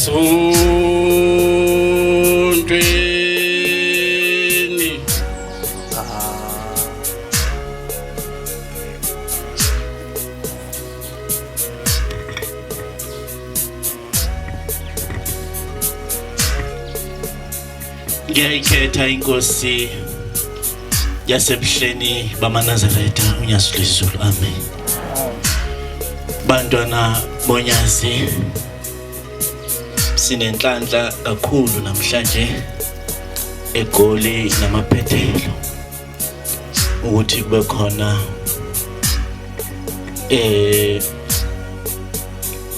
esontweni. Ngiyayikhetha inkosi yasebuhleni bamaNazaretha uNyazi Zulu. Amen. Bantwana bonyazi, sinenhlanhla kakhulu namhlanje eGoli namaphethelo ukuthi kube khona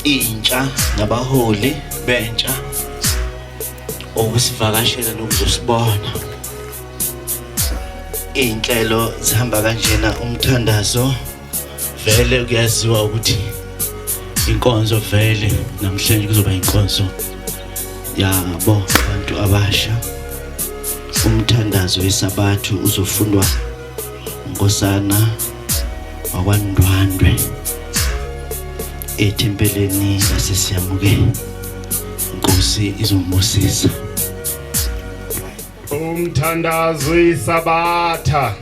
intsha nabaholi bentsha okusivakashela nokuzosibona. Inhlelo zihamba kanjena, umthandazo vele kuyaziwa ukuthi inkonzo vele namhlanje kuzoba inkonzo yabo abantu abasha. Umthandazo wesabathu uzofundwa uNkosana wakwaNdwandwe ethempeleni laseSiyamuke. Inkosi izombusisa. Umthandazo wesabatha,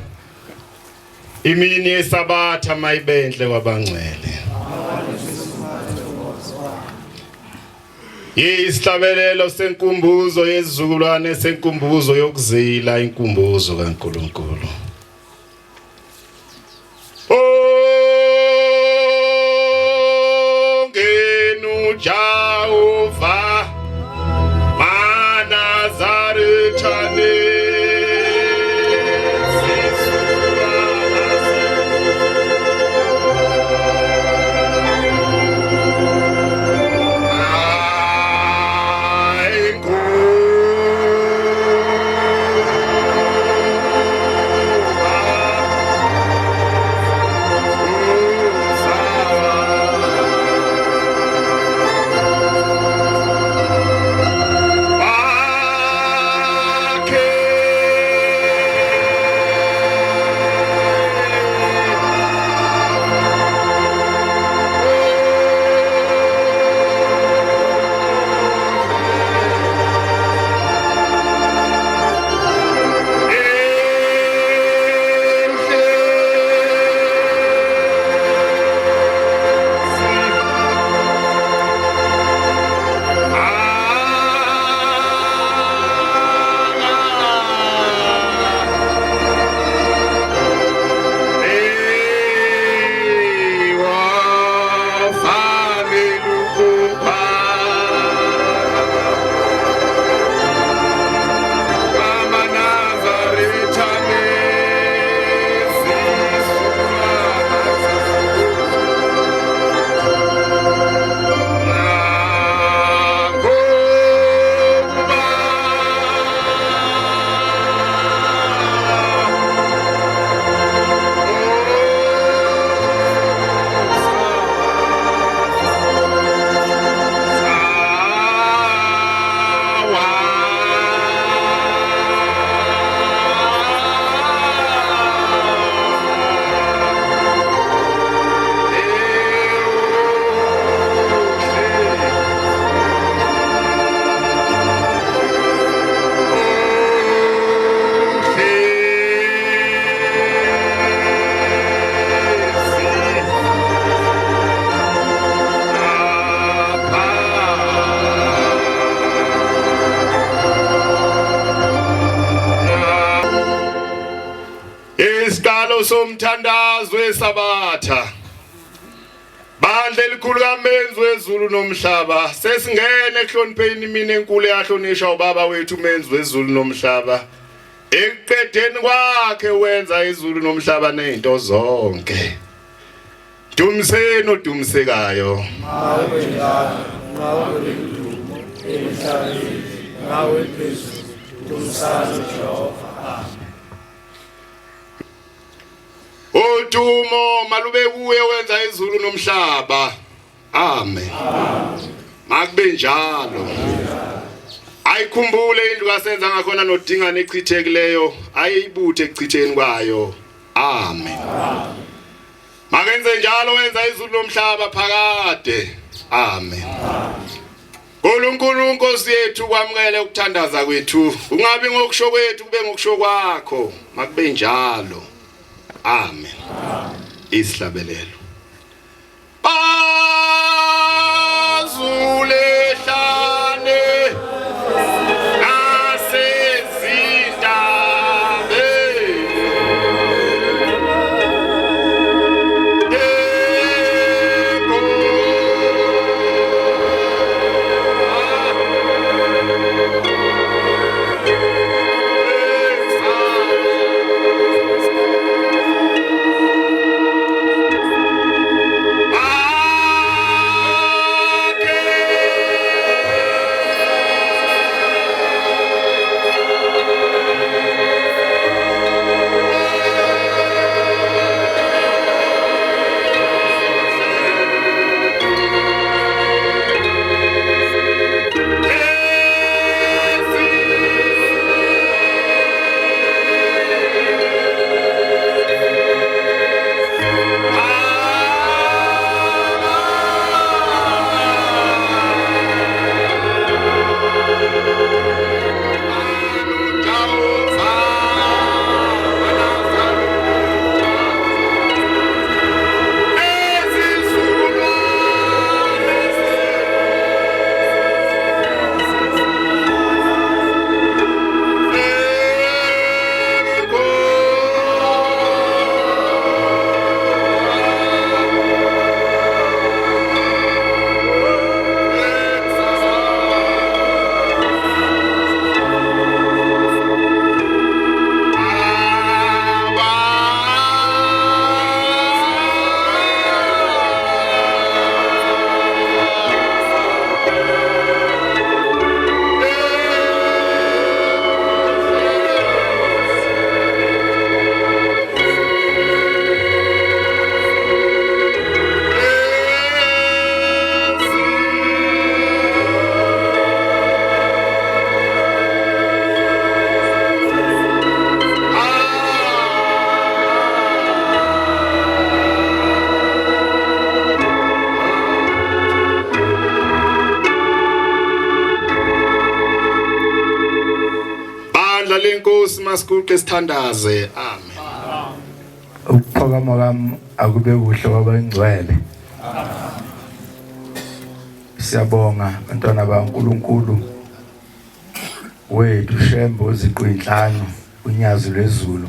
imini yesabatha mayibenhle kwabangcwele. Isihlabelelo senkumbuzo yezizukulwane senkumbuzo yokuzila inkumbuzo kaNkulunkulu. Ongenu Jehova maNazaretha somthandazo wesabatha. Bandla elikhulu kaMenzi wezulu nomhlaba, sesingene ehlonipheni mina enkulu yahlonishwa ubaba wethu uMenzi wezulu nomhlaba. Ekuqedeni kwakhe wenza izulu nomhlaba nezinto zonke. Dumiseni odumisekayo. Mawe njalo, mawe indumo, emhlabeni, mawe phezulu, dumisani Jehova. Udumo malube kuye wenza izulu nomhlaba. Amen. Makube njalo. Ayikhumbule indlu kasenza ngakhona nodingane echitekileyo, ayibuthe ekuchitheni kwayo. Amen. Makenze njalo wenza izulu nomhlaba phakade. Amen. uNkulunkulu Nkosi yethu kwamukele ukuthandaza kwethu ungabi ngokusho kwethu kube ngokusho kwakho makube njalo amen isihlabelelo Azuleshane lenkosi masikuqe sithandaze amen ukuphakama kwami akube kuhle kwabangcwele siyabonga bantwana baNkulunkulu wethu Shembe ziqinhlanu unyazi lwezulu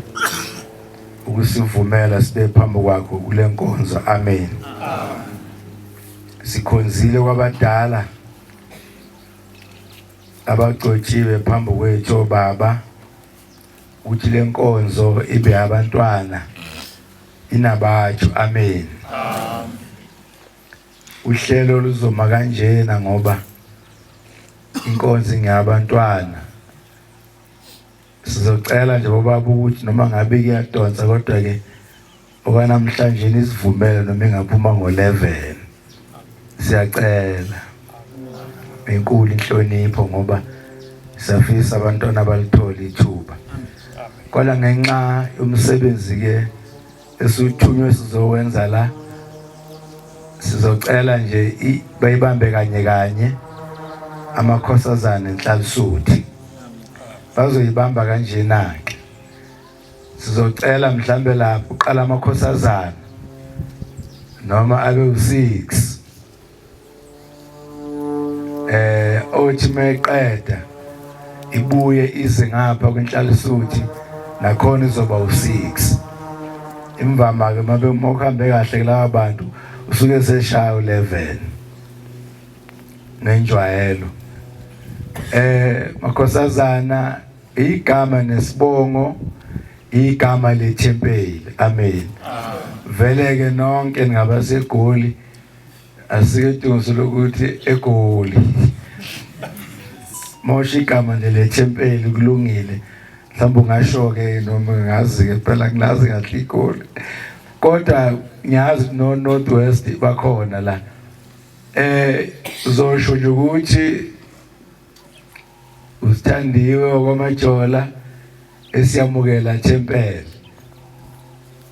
ukusivumela sibe phambi kwakho kule nkonzo amen sikhonzile kwabadala abagcotshiwe phambi kwethu baba uthi le nkonzo ibe abantwana inabathu amen uhlelo luzoma kanjena ngoba inkonzo ngiyabantwana sizocela nje bobaba ukuthi noma ngabe kuyadonsa kodwa ke okwanamhlanje isivumele noma engaphuma ngo11 siyacela enkulu inhlonipho ngoba siyafisa abantwana balithola ithuba kwala ngenxa yomsebenzi ke esuthunywe sizowenza la sizocela nje bayibambe kanye kanye amakhosazana enhlalisuthi bazoyibamba kanjena ke sizocela mhlambe lapho uqala amakhosazana noma abe u6 othi meqeda ibuye ize ngapha kwenhlalisuthi nakhona izoba u6 imvama ke mabe mokhambe kahle kulabo bantu usuke seshaya u11 nenjwayelo makhosazana igama nesibongo igama lethempeli amen vele ke nonke ngabasegoli asike tunso lokuthi egoli mosha igama lethempeli kulungile mhlawumbe ungasho ke noma ngazi ke phela ngilazi kahle igoli kodwa ngiyazi no Northwest bakhona la uzosho nje ukuthi usithandiwe okwamajola esiyamukela thempeli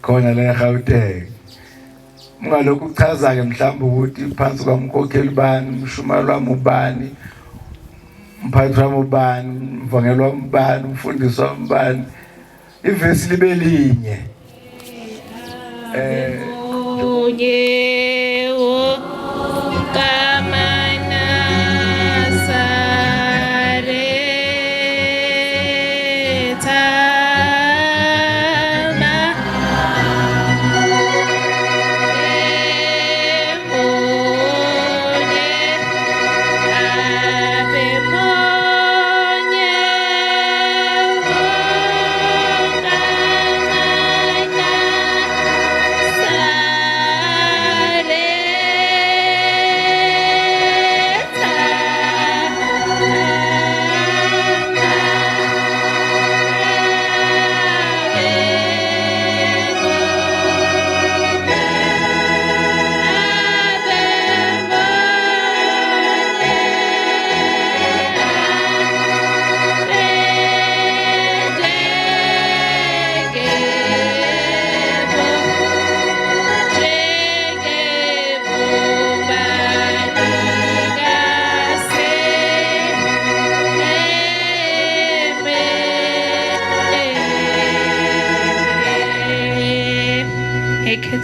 khona la eGauteng ungalokhu uchaza ke mhlawumbe ukuthi phansi kwamkhokheli bani umshumalo wami ubani umphathi wami ubani, umvangelwa ubani, umfundisi wami ubani, ivesi libe linye.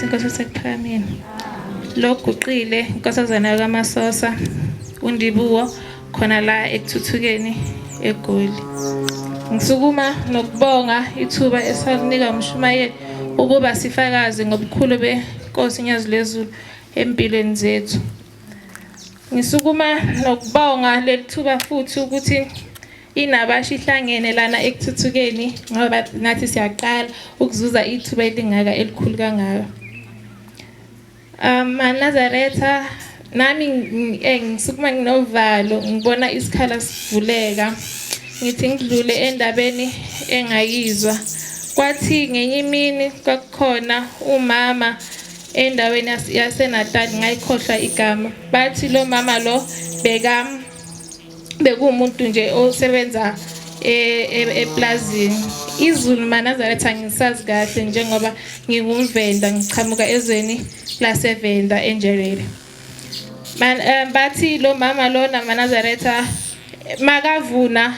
Inkosi yasePhalameni loguqile inkosazana kaMasosa uNdibuwo khona la ekuthuthukeni eGoli. Ngisukuma nokubonga ithuba esalinika umshumayeli ukuba sifakaze ngobukhulu beNkosi iNyazi leZulu empilweni zethu. Ngisukuma nokubonga lethuba futhi ukuthi inabasha ihlangene lana ekuthuthukeni ngoba nathi siyaqala ukuzuza ithuba elingaka elikhulu kangaka. Nazaretha nami ngisukuma nginovalo ngibona isikhala sivuleka ngithi ngidlule endabeni engayizwa kwathi ngenye imini kwakukhona umama endaweni yaseNatal ngayikhohlwa igama bathi lo mama lo bekumuntu nje osebenza eplazini izulu Nazaretha ngisazi kahle njengoba ngingumvenda ngichamuka ezweni laseVenda enjerele bathi lo mama lo Nazaretha makavuna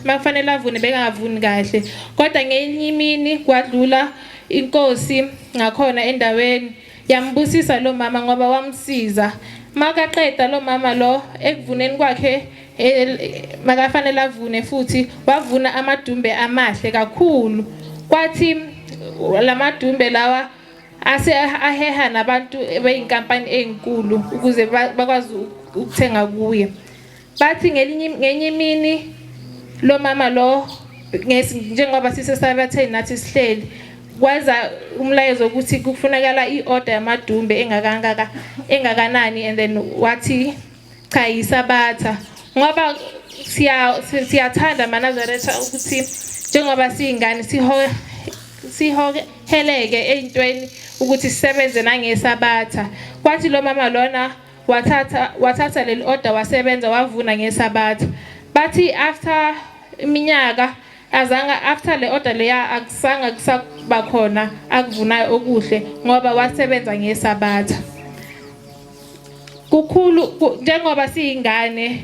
makufanele avune bekangavuni kahle kodwa ngenye imini kwadlula inkosi ngakhona endaweni yambusisa lo mama ngoba wamsiza makaqeda lo mama lo ekuvuneni kwakhe makafanele avune futhi wavuna amadumbe amahle kakhulu kwathi lamadumbe lawa ase aheha nabantu beyinkampani ezinkulu ukuze bakwazi ukuthenga kuye bathi ngenye imini lo mama lo njengoba sisesabatheni nathi sihleli kwaza umlayezo ukuthi kufunakala iorder yamadumbe engakanani and then wathi cha yisabatha ngoba siyathanda Nazaretha ukuthi njengoba siyingane sihoheleke ezintweni ukuthi sisebenze nangesabatha kwathi lo mama lona wathatha leli order wasebenza wavuna ngesabatha bathi after iminyaka azanga after le order leya akusanga kusakuba khona akuvunayo okuhle ngoba wasebenza ngesabatha kukhulu njengoba siyingane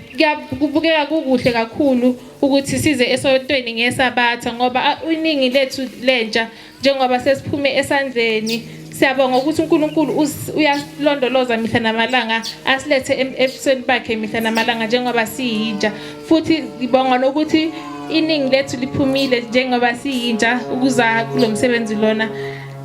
kubukeka kukuhle kakhulu ukuthi size esontweni ngesabatha ngoba iningi lethu lentsha njengoba sesiphume esandleni siyabonga ukuthi uNkulunkulu uyasilondoloza mihla namalanga asilethe ebusweni bakhe mihla namalanga njengoba siyintsha futhi ngibonga nokuthi iningi lethu liphumile njengoba siyintsha ukuza kulomsebenzi lona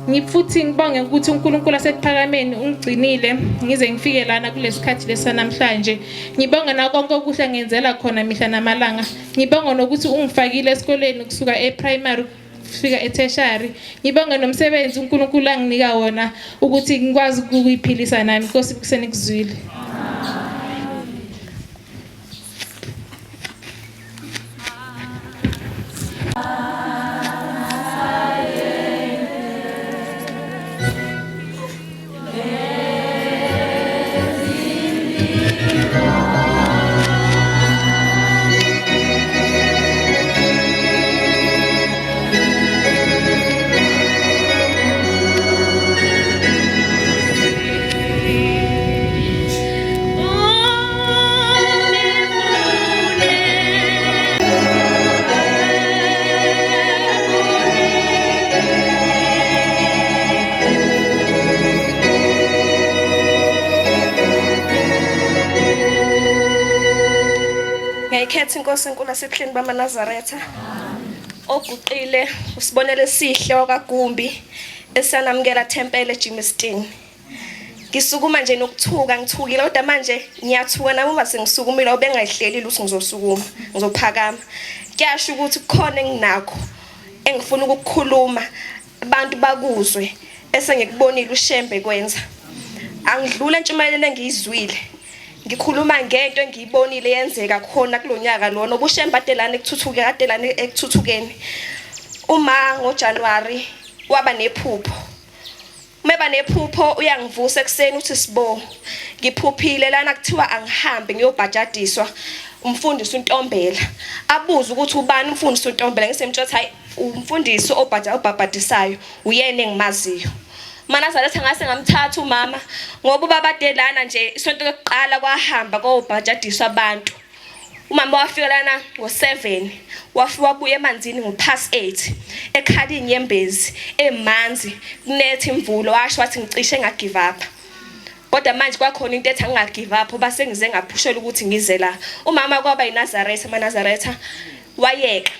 Ngifuthi ngibonge ukuthi uNkulunkulu asePhakameni ungigcinile ngize ngifike lana kulesikhathi lesanamhlanje. Ngibonga na konke okuhle ngenzela khona mihla namalanga. Ngibonga nokuthi ungifakile esikoleni kusuka ePrimary kufika eTertiary. Ngibonga nomsebenzi uNkulunkulu anginika wona ukuthi ngikwazi ukuyiphilisa nami. Nkosi kusenikuzwile. Ngiyayikhetha inkosi enkulu yasebuhleni bamaNazaretha. Oguqile usibonele esihle wakagumbi esanamukela thempele eJimeston. Ngisukuma nje nokuthuka ngithukile kodwa manje ngiyathuka nami uma sengisukumile obengayihlelile ukuthi ngizosukuma ngizophakama. Kuyasho ukuthi kukhona enginakho engifuna ukukukhuluma abantu bakuzwe esengikubonile uShembe kwenza. Angidlula entshumayelo engiyizwile. Ngikhuluma ngento engiyibonile yenzeka khona kulonyaka lona obuShembe adelana ekuthuthuke adelana ekuthuthukeni. Uma ngoJanuary waba nephupho. Meba nephupho uyangivusa ekseni uthi Sibo ngiphuphile lana kuthiwa angihambe ngiyobhajadiswa umfundisi uNtombela. Abuza ukuthi ubani umfundisi uNtombela ngisemtshela hayi umfundisi obhabhadisayo uyena engimaziyo. MaNazaretha ngase ngamthatha umama ngoba babadelana nje isonto lokuqala kwahamba kobhajadiswa abantu. Umama wafika lana ngo7 wafika wabuya emanzini ngo8 ekhala inyembezi emanzi kunethi imvulo washo wathi ngicishe ngagive up. Kodwa manje kwakhona into ethi angingagive up base ngize ngaphushela ukuthi ngize la. Umama kwaba yiNazaretha maNazaretha wayeka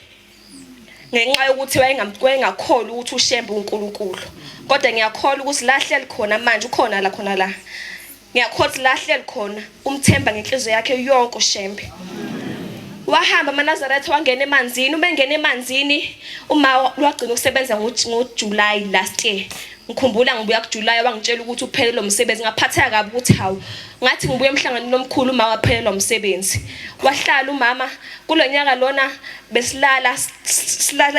ngenxa yokuthi wayengakholwa ukuthi uShembe uNkulunkulu. Kodwa ngiyakholwa ukuthi lahleli khona manje ukhona la khona la. Ngiyakholwa ukuthi lahleli khona umthemba ngenhliziyo yakhe yonke uShembe. Wahamba maNazaretha wangena emanzini ubengena emanzini uma wagcina ukusebenza ngoJuly last year. Ngikhumbula ngibuya kuJuly wangitshela ukuthi uphele lo msebenzi ngaphatheka kabi ukuthi hawu ngathi ngibuye emhlanganweni omkhulu uma waphele lo msebenzi. Wahlala umama kulonyaka lona besilala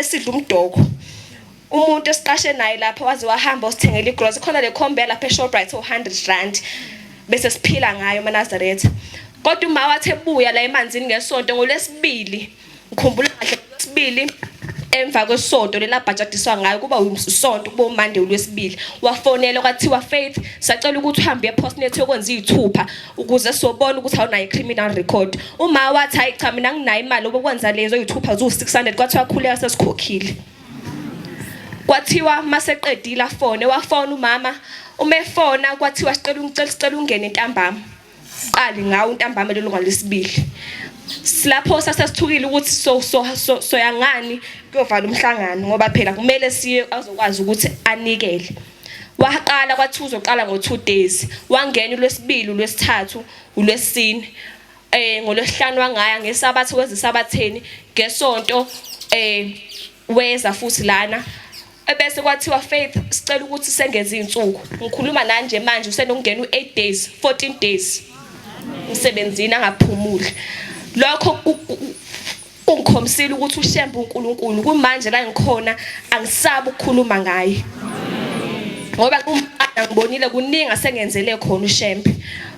sidla umdoko. Umuntu esiqashe naye lapha waze wahamba usithengela igrocery khona le khombe lapha eShoprite R100 bese siphila ngayo maNazaretha. Kodwa uma wathi ebuya la emanzini ngesonto ngoLwesibili ngikhumbula kahle ngoLwesibili emva kwesonto lelabhajadiswa ngayo kuba usonto kuba uMande uLwesibili wafonela kwathiwa Faith sacela ukuthi uhambe ePostnet yokwenza izithupha ukuze sobona ukuthi awunayo criminal record. Uma wathi hayi cha mina nginayo imali okwenza lezo izithupha zu600 kwathiwa khuleka sesikhokhile. Kwathiwa maseqedile wafona umama umefona kwathiwa sicela ungene entambama. Qali ngawo intambama lelo ngaleSibili. Silapho sasithukile ukuthi soyangani kuyovala umhlangano ngoba phela kumele siye azokwazi ukuthi anikele. Waqala kwathi uzoqala ngo2 days. Wangena uLwesibili, uLwesithathu, uLwesine. NgoLwesihlanu wangaya ngeSabatha kwezisabatheni ngesonto weza futhi lana. Ebese kwathiwa Faith sicela ukuthi sengeze izinsuku. Ngikhuluma la nje manje usenokungena u8 days, 14 days. Umsebenzini angaphumuli. Lokho ungikhomisile ukuthi uShembe uNkulunkulu kumanje la ngikhona angisabi ukukhuluma ngaye. Ngoba ngibonile kuningi asengenzele khona uShembe.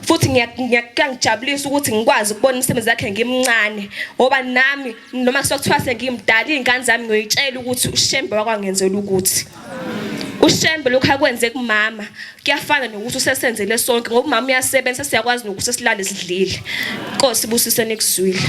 Futhi ngiyakujabulisa ukuthi ngikwazi ukubona umsebenzi wakhe ngimncane ngoba nami noma kusokuthiwa sengimdala izingane zami ngiyoyitshela ukuthi uShembe wakwangenzela ukuthi uShembe lokho akwenze kumama kuyafana nokuthi usesenzele sonke ngoba umama uyasebenza siyakwazi nokuthi silale sidlile. Inkosi ibusise nekuzwile.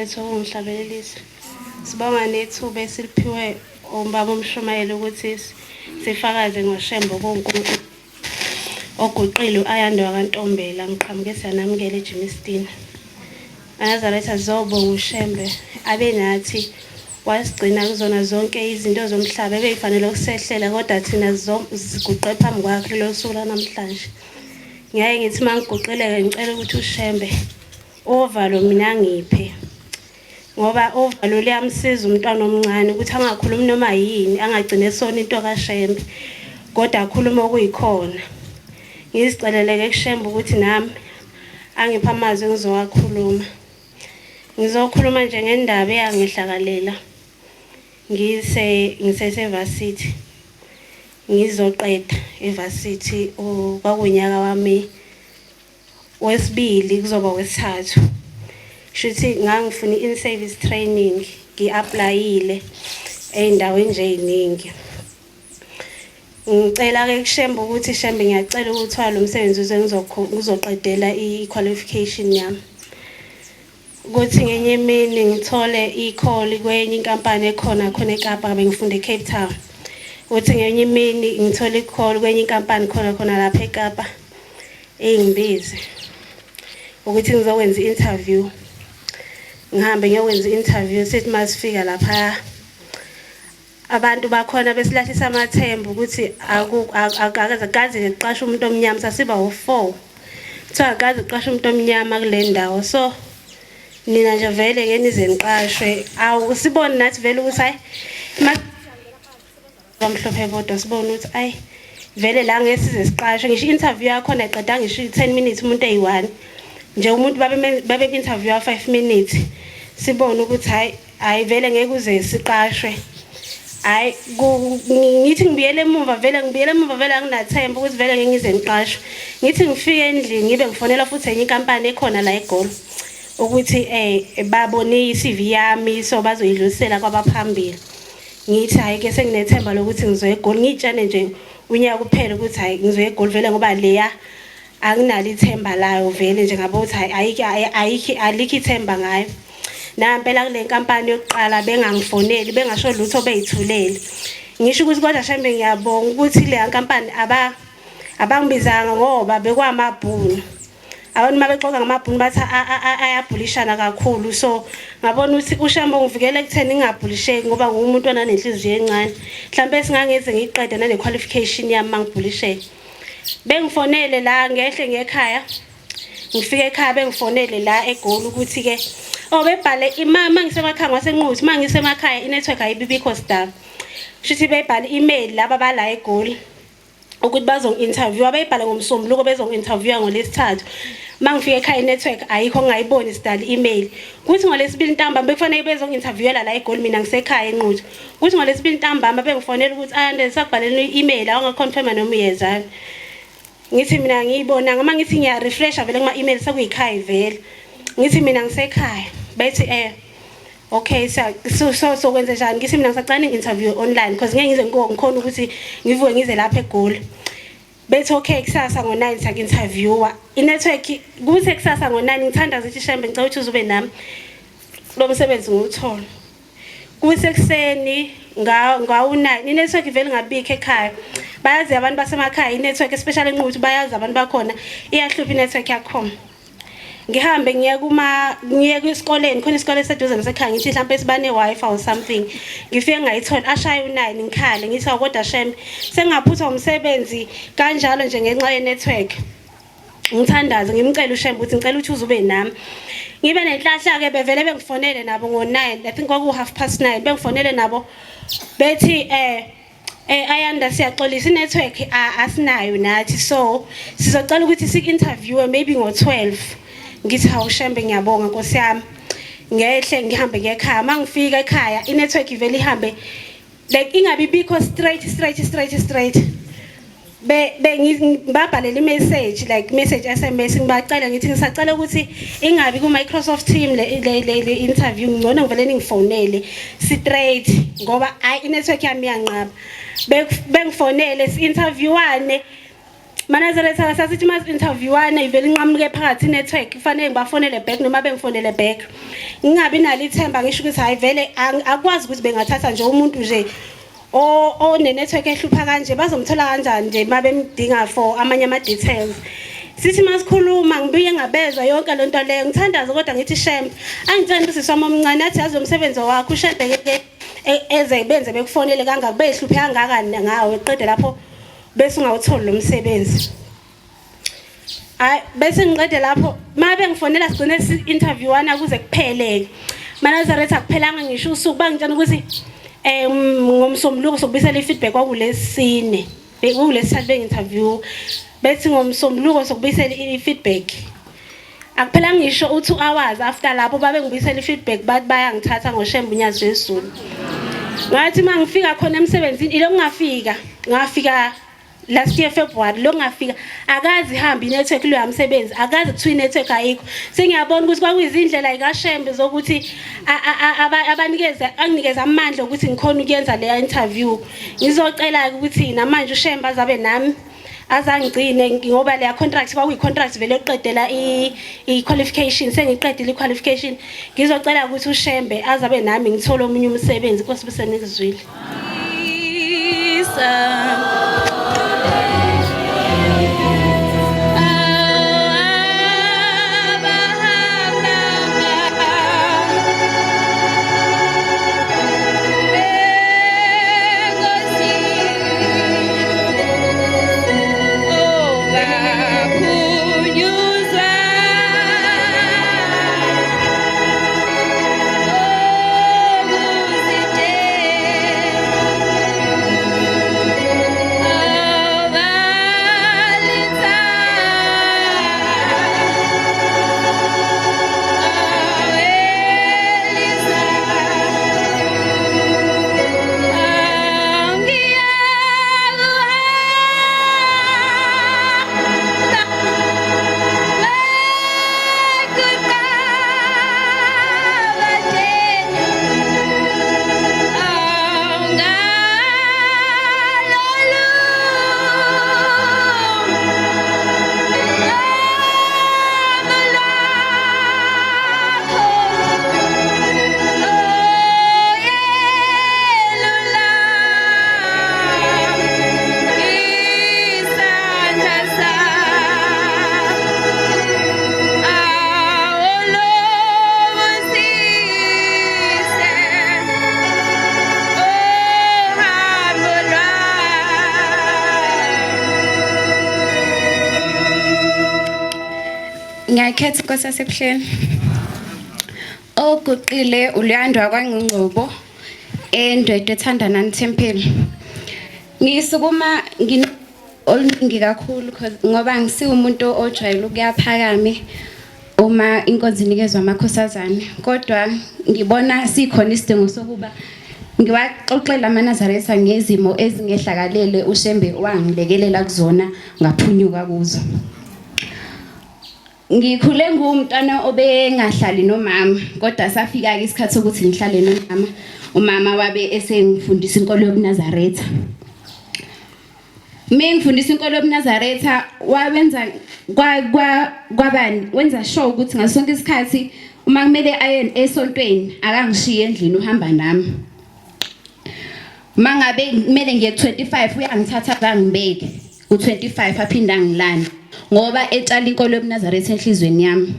wethu ongihlabelelisa. Sibonga nethuba esiliphiwe umbaba uMshumayeli ukuthi sifakaze ngoshembo koNkulunkulu oguqile uAyanda kaNtombela ngiqhamuke siyanamukela eJimistini. Anazaretha zobonga ushembe abe nathi wasigcina kuzona zonke izinto zomhlaba ebeyifanele ukusehlela kodwa thina ziguqe phambi kwakhe kulolu suku lanamhlanje. Ngiyaye ngithi mangiguqileke ngicela ukuthi ushembe ovalo mina ngiphe ngoba ovalo liyamsiza umntwana omncane ukuthi angakhulumi noma yini angagcine sona into kaShembe kodwa akhuluma okuyikhona. Ngiziceleleke kuShembe ukuthi nami angipha amazwi engizowakhuluma. Ngizokhuluma nje ngendaba eyangihlakalela ngisesevasithi ngizoqeda evasithi kwakunyaka wami wesibili kuzoba wesithathu. Shuthi ngangifuna in-service training ngi-applyile ey'ndaweni nje ey'ningi. Ngicela-ke kuShembe ukuthi Shembe ngiyacela ukuthi lo msebenzi uzoqedela i-qualification yami. Ukuthi ngenye imini ngithole i-call kwenye inkampani ekhona eKapa bengifunde eCape Town. Ukuthi ngenye imini ngithole i-call kwenye inkampani khona lapha eKapa engibize ukuthi ngizokwenza i-interview. Ngihambe ngiyokwenza i-interview sithi masifika lapha abantu bakhona besilahlisa amathembu ukuthi akaze ngiqashe umuntu omnyama sasiba u4. Kuthiwa akaze ngiqashe umuntu omnyama kule ndawo. So nina nje vele ke nize niqashwe awusiboni nathi vele ukuthi hayi bamhlophe kodwa sibona ukuthi ayi vele la ngesize siqashwe ngisho interview yakho neqeda ngisho 10 minutes umuntu eyi1 nje umuntu babe interview ya 5 minutes sibona ukuthi hayi vele ngeke uze siqashwe. Hayi ngithi ngibiyele emuva vele anginathemba ukuthi vele ngeke ngize ngiqashwe. Ngithi ngifike endlini ngibe ngifonela futhi enye inkampani ekhona la eGoli ukuthi babone iCV yami so bazoyidlulisela kwabaphambili. Ngithi hayi ke senginethemba lokuthi ngizoya eGoli ngitshane nje unyaka kuphela ukuthi hayi ngizoya eGoli vele ngoba leya anginalo ithemba layo vele nje ngabo ukuthi hayi alikho ithemba ngayo. Nampela kule nkampani yokuqala bengangifoneli bengasho lutho beyithulele. Ngisho ukuthi kodwa Shembe ngiyabonga ukuthi le nkampani abangibizanga ngoba bekwamabhunu. Abantu mabexoxa ngamabhunu bathi ayabhulishana kakhulu so ngabona ukuthi uShembe ungivikele ekutheni ngingabhulisheki ngoba ngumuntu onanenhliziyo encane. Mhlambe singangeze ngiqede nale qualification yami mangibhulisheke. Bengifonele la ngehle ngekhaya. Ngifike ekhaya bengifonele la eGoli ukuthi ke bebhale imama ngisemakhaya ngasenquthi mangisemakhaya inetwork ayibibikho star. Shuthi bebhale email laba bala eGoli ukuthi bazongi-interview abayibhale ngomsombuluko bezongi-interview ngolesithathu. Mangifike ekhaya inetwork ayikho ngayiboni sidala email. Kuthi ngolesibili ntambama bekufanele bezongi-interviewela la eGoli mina ngisekhaya enquthi. Kuthi ngolesibili ntambama bengifonela ukuthi Ayanda sakubhalela i-email awungaconfirma noma uyezana. Ngithi mina ngiyibona ngama ngithi ngiya refresh vele kuma email sekuyikhaya vele. Ngithi mina ngisekhaya bethi okay so kwenze njani ngithi mina ngisacana i-interview online because ngeke ngize ngikhona ukuthi ngivuke ngize lapha eGoli. Bethi okay kusasa ngo9 saku-interviewa inetwork kuthi kusasa ngo9 ngithanda ukuthi Shembe ngicela ukuthi uzube nami lo msebenzi ngiwuthola. Kuthi ekseni ngawu9 inetwork vele ngabikho ekhaya. Bayazi abantu basemakhaya inetwork especially enquthi bayazi abantu bakhona iyahlupha inetwork yakho. Ngihambe ngiye kwisikoleni khona isikole eseduze nasekhaya ngithi mhlawumbe sibane Wi-Fi or something ngifike ngayithola ashaya u9 ngikhale ngithi kodwa Shembe sengaphuthwa umsebenzi kanjalo nje ngenxa ye network. Ngithandaza ngimcela uShembe ukuthi ngicela ukuthi uzube nami. Ngibe nenhlahla ke bevele bengifonele nabo ngo9 I think kwaku 9:30 bengifonele nabo bethi Ayanda siyaxolisa network asinayo nathi so sizocela ukuthi sik-interview maybe ngo12. Ngithi hawu Shembe ngiyabonga Nkosi yami. Ngehle ngihambe ngekhaya mangifika ekhaya inetwork ivele ihambe like ingabi bikho straight babhalela i-message like message SMS ngibacela ngithi ngisacela ukuthi ingabi ku Microsoft Team le interview ngcono ngivele ningifonele straight ngoba i-network yami iyanqaba. Bengifonele si-interviewane Manazareth akasithi mas interviewana ivele inqamuke phakathi network kufanele ngibafonele back noma bengifonele back. Ngingabi nalo ithemba ngisho ukuthi hayi vele akwazi ukuthi bengathatha nje umuntu nje ne network ehlupha kanje bazomthola kanjani nje mabemdinga for amanye ama details. Sithi masikhuluma ngibuye ngabezwa yonke lento leyo ngithandaza kodwa ngithi Shembe angithanda ukuthi sisama omncane athi yazi umsebenzi wakho ushade ke eze benze bekufonele kangaka behluphe kangaka ngawe eqede lapho bese ungawutholi lo msebenzi. Hayi bese ngiqede lapho mabe ngifonela sigcine interviewana kuze kuphelele. Manazareth akuphelanga ngisho usuku bangitshela ukuthi ngomsombuluko sokubisela ifeedback kwakulesine bekulesithathu beinterview bethi ngomsombuluko sokubisela ifeedback. Akuphelanga ngisho u2 hours after lapho babe ngibisela ifeedback bathi bayangithatha ngoShembe uNyazi wezulu. Ngathi mangifika khona emsebenzini ile ngafika last year February lo ngafika akazi ihamba inetwork lo yamsebenzi akazi kuthiwa inetwork ayikho sengiyabona ukuthi kwakuyizindlela ayikaShembe zokuthi anginikeza amandla ukuthi ngikhona ukuyenza le interview. Ngizocela ukuthi namanje uShembe azabe nami azangigcine ngoba le contract kwakuyi contract vele oqedela I qualification sengiqedile I qualification. Ngizocela ukuthi uShembe azabe nami ngithola omunye umsebenzi Nkosi besenizwile. Ngiyakhetha Nkosi yasebuhleni. Oguqile uLuyandwa kwaNgcobo endwedwe ethanda nani Temple. Ngisukuma oluningi kakhulu ngoba ngisiwe umuntu ojwayele ukuyaphakame uma inkonzo inikezwe amakhosazana kodwa ngibona sikhona isidingo sokuba ngiwaxoxela amaNazaretha ngezimo ezingehlakalele uShembe wangilekelela kuzona ngaphunyuka kuzo. Ngikhule ngumntwana obengahlali nomama kodwa safika ke isikhathi sokuthi ngihlale nomama. Umama wabe esengifundisa inkolo yobuNazaretha. Ngifundisa inkolo yobuNazaretha wawenza kwabani wenza sure ukuthi ngasonke isikhathi uma kumele aye esontweni akangishiye endlini uhamba nami. Mangabe kumele ngiye 25 uyangithatha bangibeke u25 aphinda ngilanda ngoba etshala inkolo yobuNazaretha enhlizweni yami.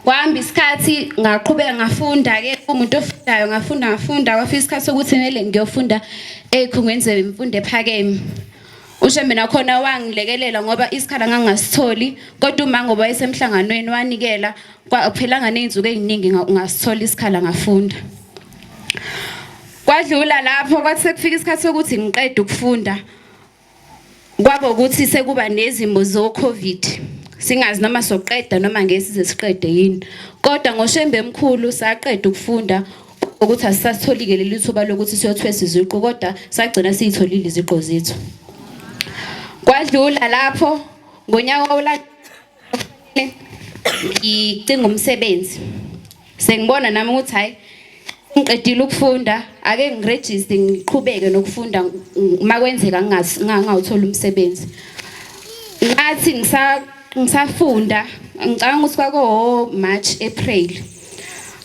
Kwahamba isikhathi ngaqhubeka ngafunda ke umuntu ofundayo ngafunda kwafika isikhathi sokuthi kumele ngiyofunda ekhungweni zemfundo ephakeme. uShembe nakhona wangilekelela ngoba isikhala ngangasitholi kodwa uma ngoba wayesemhlanganweni wanikela kwaphelanga nezinsuku eziningi ngasithola isikhala ngafunda. Kwadlula lapho kwathi sekufika isikhathi sokuthi ngiqede ukufunda kwabo ukuthi sekuba nezimo zo COVID singazi noma soqeda noma ngeke size siqede yini kodwa ngoShembe emkhulu saqeda ukufunda ukuthi asisatholike leli thuba lokuthi siyothwesa iziqu kodwa sagcina siyitholile iziqu zethu. Kwadlula lapho ngonyaka olandelayo ngicinga umsebenzi sengibona nami ukuthi hayi ngiqedile ukufunda ake ngiregister ngiqhubeke nokufunda makwenzeka ngingawuthola umsebenzi. ngathi ngisafunda ngicabanga ukuthi kwako March April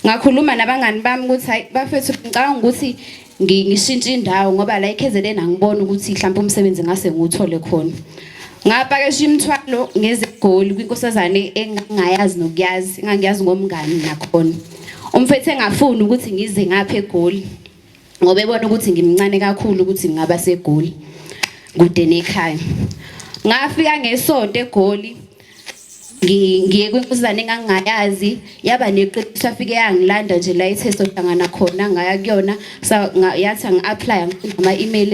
ngakhuluma nabangani bami ukuthi hayi bafethu ngicabanga ukuthi ngishintshe indawo ngoba la eKZN angibona ukuthi mhlawumbe umsebenzi ngase ngiwuthole khona ngapakesha imithwalo ngezegoli kwinkosazane engingayazi nokuyazi engangiyazi ngomngani nakhona umfethu engafuni ukuthi ngize ngapha eGoli ngoba ebona ukuthi ngimncane kakhulu ukuthi ngingaba seGoli kude nekhaya ngafika ngesonto eGoli ngiye kwinkosazane engangayazi yaba neqiniso afike yangilanda nje la iTesto hlangana khona ngaya kuyona yathi ngi-apply ngama-email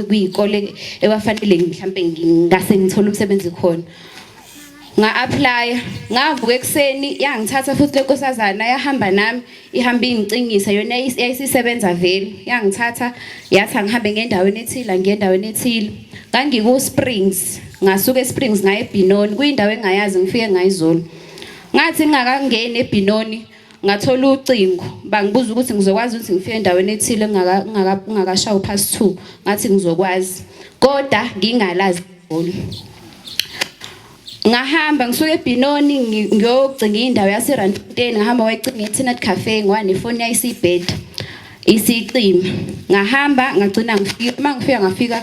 kuyikole ewafanele mhlambe ngase ngithola umsebenzi khona nga-apply ngavuka ekseni yangithatha futhi le nkosazana yahamba nami ihamba ingicingisa yona yayisisebenza vele yangithatha yathi angihambe ngendaweni ethile ngendaweni ethile ngangiku-Springs ngasuka eSprings ngaye eBinoni kuyindawo engayazi ngifike ngayizolo ngathi ngingakangeni eBinoni ngathola ucingo bangibuza ukuthi ngizokwazi ukuthi ngifike endaweni ethile ngingakashawu past 2 ngathi ngizokwazi kodwa ngingalazi igoli ngahamba ngisuka eBinoni ngiyogcinga indawo yaseRandfontein ngahamba wayicinga eTinat Cafe ngiwanefoni yayisibed isicima ngahamba ngagcina ngifika mangifika ngafika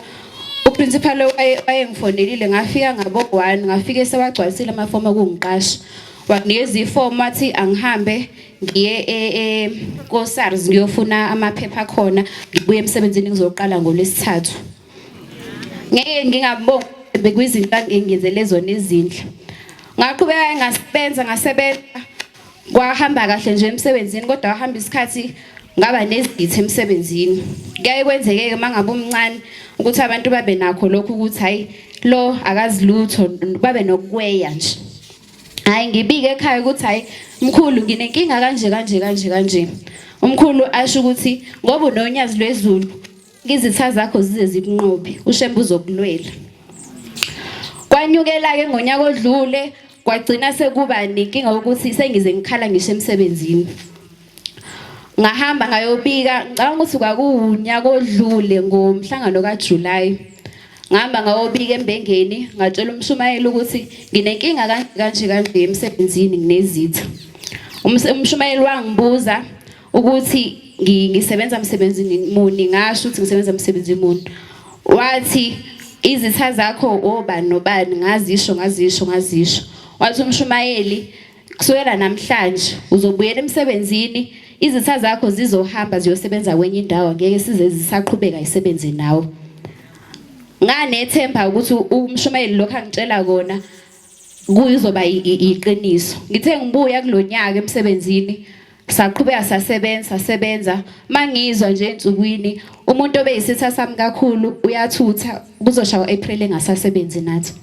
uprincipal wayengifonelile ngafika ngabo 1 ngafike sewagcwalisile amafomu okungiqasha wakunikeza ifomu wathi angihambe ngiye koSARS ngiyofuna amaphepha khona ngibuye emsebenzini ngizoqala ngolwesithathu ngeke ngingabonga bekwizinto angengenzele zona ezindle ngaqhubeka ngasebenza kwahamba kahle nje emsebenzini kodwa wahamba isikhathi ngaba nezithe emsebenzini kuyaye kwenzeke mangabe umncane ukuthi abantu babe nakho lokho ukuthi hayi lo akazilutho babe nokweya nje hayi ngibike ekhaya ukuthi hayi mkhulu nginenkinga kanje umkhulu asho ukuthi ngoba unonyazi lwezulu izitha zakho zize zikunqobe ushembe uzokulwela kwanyukela ke ngonyaka odlule kwagcina sekuba nenkinga ukuthi sengize ngikhala ngisho emsebenzini ngahamba ngayobika ngicabanga ukuthi kwakuunyaka odlule ngomhlangano kaJuly ngihamba ngayobika eMbengeni ngatshela umshumayeli ukuthi nginenkinga kanje emsebenzini nginezitha umshumayeli wangibuza ukuthi ngisebenza emsebenzini muni ngasho ukuthi ngisebenza emsebenzini muni wathi izitha zakho obani nobani ngazisho wathi umshumayeli kusukela namhlanje uzobuyela emsebenzini izitha zakho zizohamba ziyosebenza kwenye indawo ngeke size zisaqhubeka isebenze nawe nganethemba ukuthi umshumayeli lokho angitshela kona kuyizoba iqiniso ngithe ngibuya kulonyaka emsebenzini saqhubeka sasebenza mangizwa nje ensukwini umuntu obeyisitha sami kakhulu uyathutha kuzoshaya April engasasebenzi nathi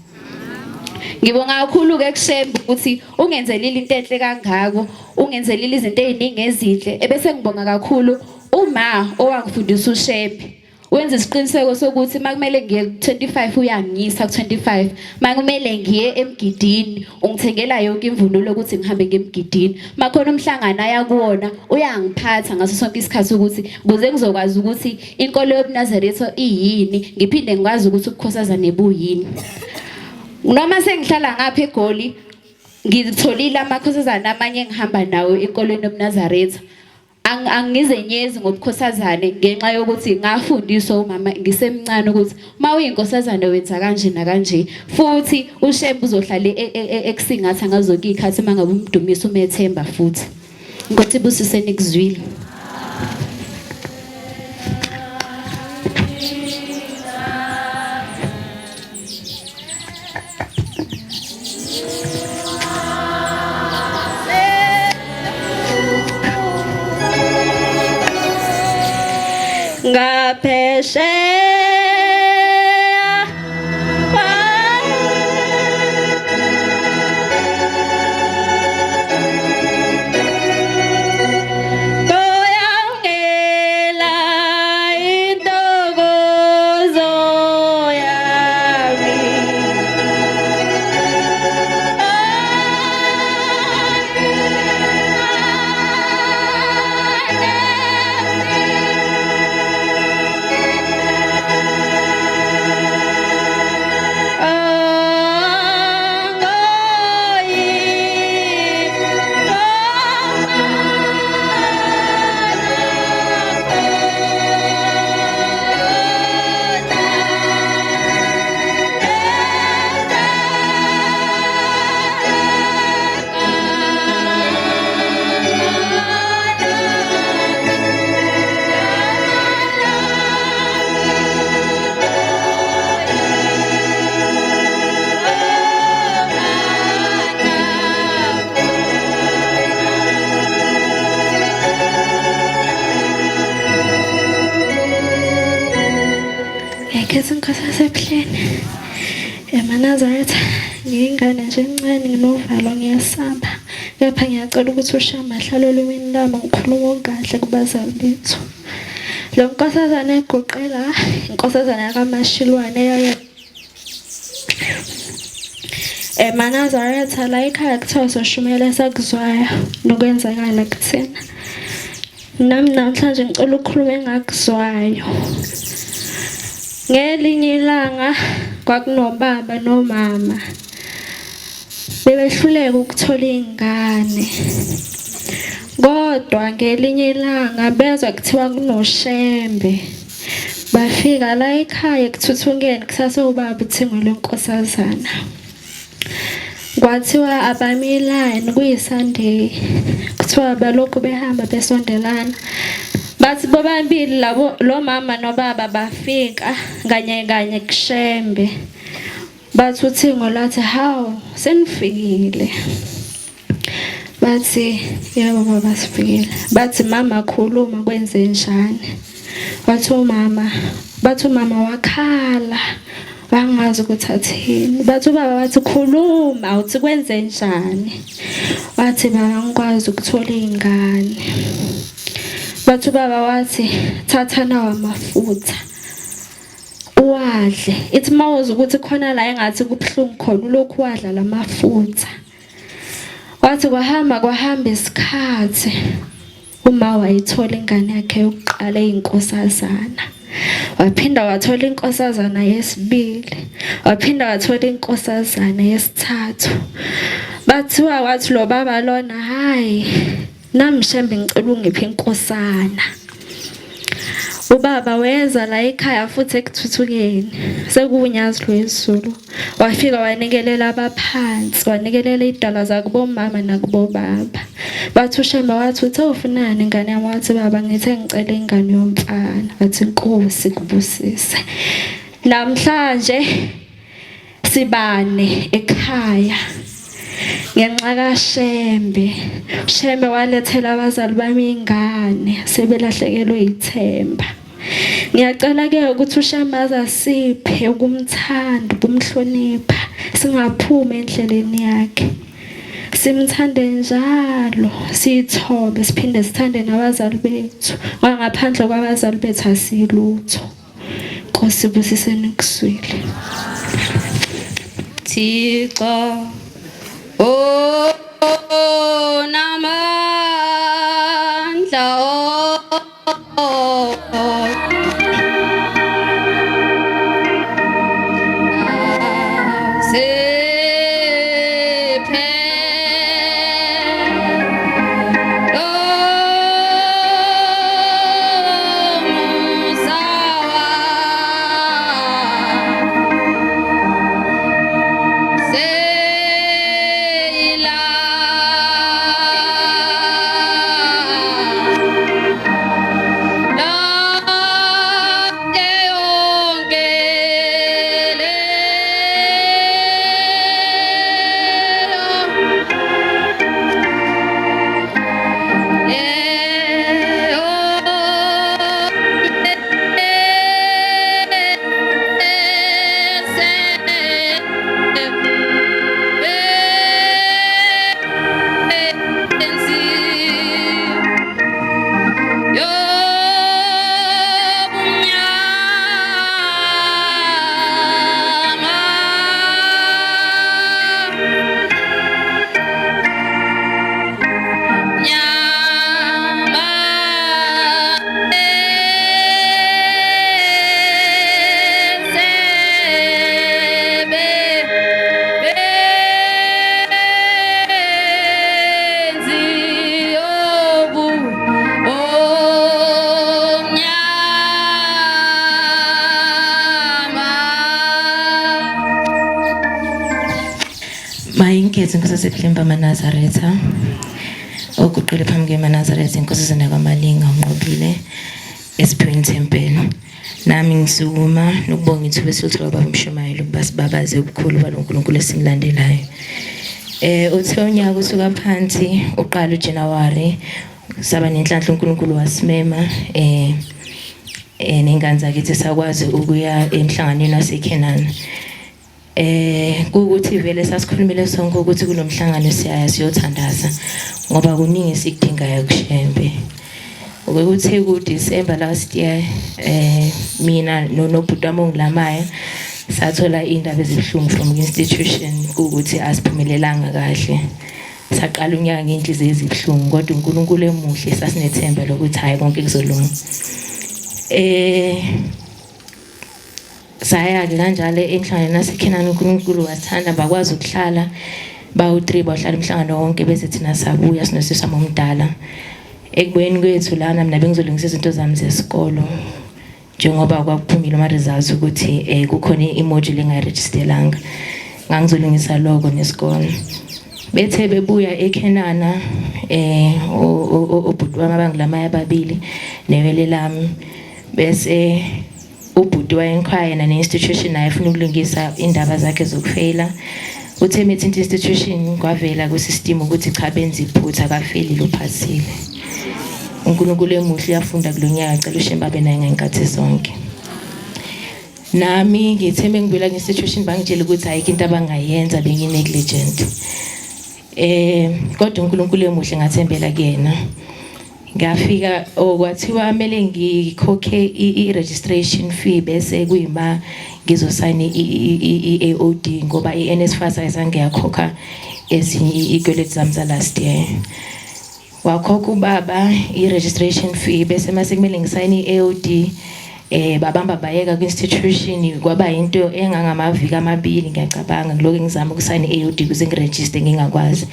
ngibonga kakhulu ke kushembe ukuthi ungenzelile into enhle kangako ungenzelile izinto eziningi ezinhle ebese ngibonga kakhulu uma owangifundisa uShembe wenza isiqiniseko sokuthi makumele ngiye ku25 uyangisa ku25 makumele ngiye emgidini ungithengela yonke imvunulo ukuthi ngihambe ngemgidini makhona umhlangano ayakuwona uyangiphatha ngaso sonke isikhathi ukuthi kuze ngizokwazi ukuthi inkolo yobuNazaretha iyini ngiphinde ngikwazi ukuthi ubukhosazana nebuyini noma sengihlala ngapha eGoli ngitholile amakhosazana amanye engihamba nawo enkolweni yobuNazaretha angizenyezi ngobukhosazane ngenxa yokuthi ngafundiswa umama ngisemncane ukuthi uma uyinkosazane wenza kanje nakanje futhi uShembe uzohlala ekusingatha ngazonke izikhathi mangabe umdumisa umethemba futhi Nkosi busise nikuzwile ngaphesheya koyangela intokozo yami Ngikhetha inkosi yasebuhleni eManazaretha. Ngiyingane nje encane nginovalo ngiyasaba. Kepha ngiyacela ukuthi uShamba ahlale olwini lami ngikhuluma kahle kubazali bethu. Lo nkosazana egoqela inkosazana kaMashilwane eyaye eManazaretha la ekhaya kuthiwa soshumela esakuzwayo nokwenzakala kuthina. Nami namhlanje ngicela ukukhuluma engakuzwayo. Ngelinye ilanga kwakunobaba nomama bebehluleka ukuthola ingane. Kodwa ngelinye ilanga bezwa kuthiwa kunoshembe. Bafika la ekhaya ekuthuthungeni kusase ubaba uThingwe lenkosazana. Kwathiwa abamiline kuyiSunday. Kuthiwa balokhu behamba besondelana. Bathi bobabili labo lo mama nobaba bafika kanye kushembe. Bathi uThingwe lathi hawu senifikile. Bathi yebo baba sifikile. Bathi mama khuluma kwenze njani. Bathi umama wakhala. Bangazi ukuthi athini. Bathi ubaba bathi khuluma uthi kwenze njani. Bathi baba ngikwazi ukuthola ingane. Bathi ubaba wathi thatha nawo amafutha uwadle. Ithi mawuza ukuthi khona la engathi kubhlungu khona lokhu wadla lamafutha. Wathi kwahamba isikhathi uma wayithola ingane yakhe yokuqala eyinkosazana. Waphinda wathola inkosazana yesibili. Waphinda wathola inkosazana yesithathu. Bathiwa wathi lo baba lona hayi namshembe ngicela ungiphe inkosana. Ubaba weza la ekhaya futhi ekuthuthukeni sekunyazi lwezulu. Wafika wanikelela abaphansi, wanikelela idala zakubo mama nakubo baba. Bathi uShembe wathi uthe ufunani ingane yami. Wathi baba ngithe ngicela ingane yomfana. Bathi inkosi kubusise. Namhlanje sibane ekhaya ngenxa kaShembe. uShembe walethela abazali bami ingane sebelahlekelwe ithemba. Ngiyacela ke ukuthi uShembe azasiphe ukumthanda, ukumhlonipha, singaphumi endleleni yakhe. Simthande njalo, sithobe, siphinde sithande nabazali bethu. Ngaphandle kwabazali bethu asilutho. Nkosi busiseni kuswile. Thixo namandla Ngikhetha inkosi yasebuhleni bamaNazaretha. Okuqala phambi kweManazaretha inkosazana kaMalinga unqobile esiphiweni thempelo. Nami ngisukuma nokubonga ithuba esilithola baba uMshumayeli ukuba sibabaze ubukhulu baloNkulunkulu esimlandelayo. Uthe unyaka usuka phansi uqala uJanuary saba nenhlanhla uNkulunkulu wasimema nengane zakithi sakwazi ukuya emhlanganweni waseKenani. Kuukuthi vele sasikhulumile sonke ukuthi kulomhlangano siyaya siyothandaza ngoba kuningi sikudingayo kushembe. Ukuthe ku December last year mina nobhuti wami ongilamaya sathola indaba ezibuhlungu from institution ukuthi asiphumelelanga kahle. Saqala unyaka ngenhliziyo ezibuhlungu kodwa uNkulunkulu emuhle sasinethemba lokuthi hayi konke kuzolunga. Saya-ke kanjalo emhlanganweni waseKenani uNkulunkulu wathanda bakwazi ukuhlala bawu-3 bahlala emhlangano wonke bese thina sabuya sinosisi wami omdala. Ekubuyeni kwethu lana mina bengizolungisa izinto zami zesikolo njengoba kwakuphumile ama-results ukuthi kukhona i-module engayiregistelanga. Ngangizolungisa lokho nesikolo. Bethe bebuya eKenana ubhuti wami abangilamaya ababili newele lami bese ubhuti wayenkhaya ne-institution naye efuna ukulungisa indaba zakhe zokufeyila. Uthe methi institution kwavela kwisystem ukuthi cha benza iphutha akafelile uphasile. uNkulunkulu emuhle uyafunda kulonyaka acela ushemba abe naye ngeenkathi zonke. Nami ngitheme ngibuyela nge-institution bangitshela ukuthi ayikho into abangayenza benginegligent. Kodwa uNkulunkulu emuhle ngathembela kuyena. Ngafika okwathiwa amele ngikhokhe i-registration fee bese kuyima ngizosayina i-AOD ngoba i-NSFAS ayizange yakhokha ezinye ikweletu zami za last year. Wakhokha ubaba i-registration fee bese mase kumele ngisayine i-AOD babamba bayeka ku-institution kwaba into engangamaviki amabili ngiyacabanga ngiloko ngizama ukusayina i-AOD kuze ngiregister ngingakwazi.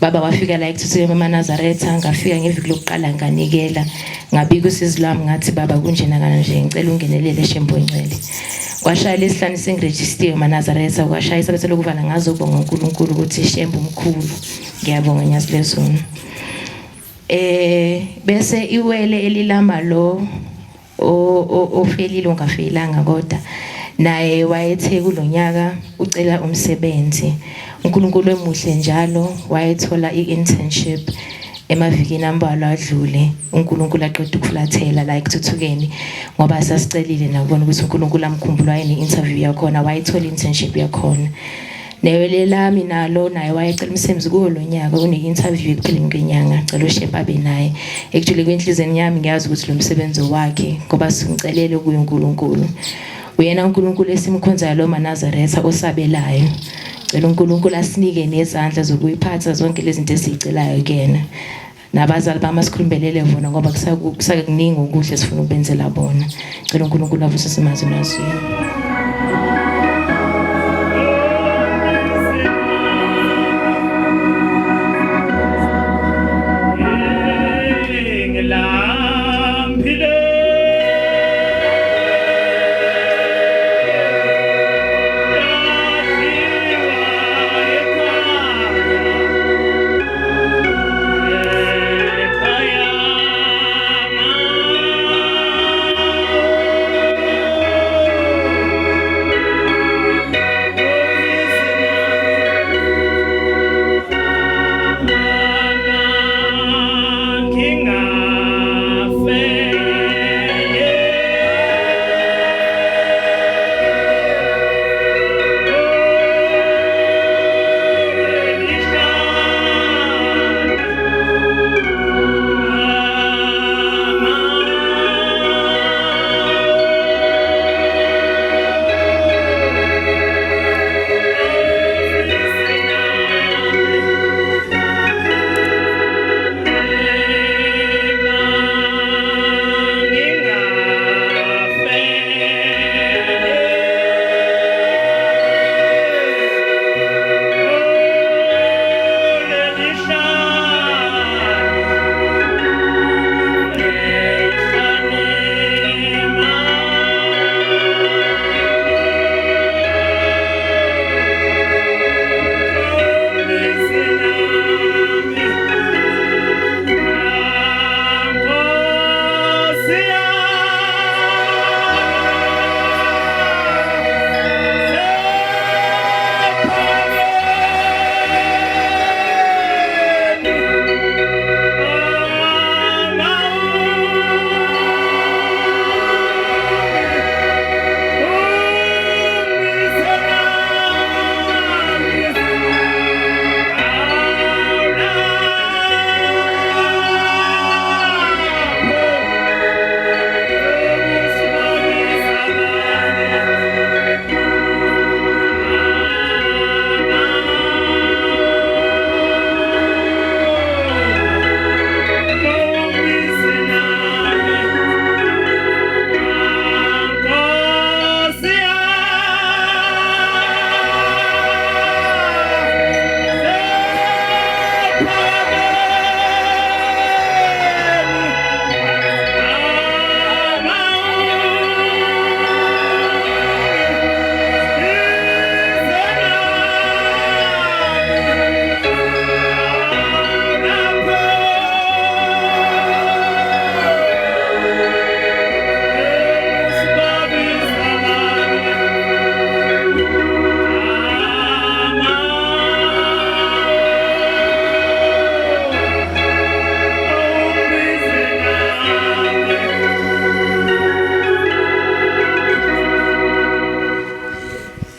Baba wafika la ekuthuthwe mama Nazaretha ngafika ngeviki lokuqala nganikela ngabika usizi lwami ngathi baba kunjena kana nje ngicela ungenelele Shembo Ncele. Kwashaya lesihlanu sengiregister mama Nazaretha kwashaya isabethe lokuvala ngazobonga uNkulunkulu ukuthi Shembo umkhulu ngiyabonga nyasibezona. Bese iwele elilama lo ofelile ongafeyilanga kodwa naye wayethe kulonyaka ucela umsebenzi. uNkulunkulu emuhle njalo wayethola i-internship emavikini ambalwa adlule. uNkulunkulu aqeda ukufulathela la ekuthuthukeni ngoba sasicelile nakubona ukuthi uNkulunkulu amkhumbula yini-interview yakhona wayethola i-internship yakhona. Newele lami nalo naye wayecela umsebenzi kuwo lo nyaka une-interview ekupheleni kwenyanga acela uShemba abe naye. Ekujule kwenhlizweni yami ngiyazi ukuthi lo msebenzi wakhe ngoba singicelele kuye uNkulunkulu. Uyena uNkulunkulu esimkhonzayo lo Nazaretha osabelayo. Cela uNkulunkulu asinike nezandla zokuyiphatha zonke lezi zinto esizicelayo kuyena. Nabazali bami sikhulumbelele bona ngoba kusake kuningi okuhle sifuna ukubenzela bona. Cela uNkulunkulu avusise amazwi nazo.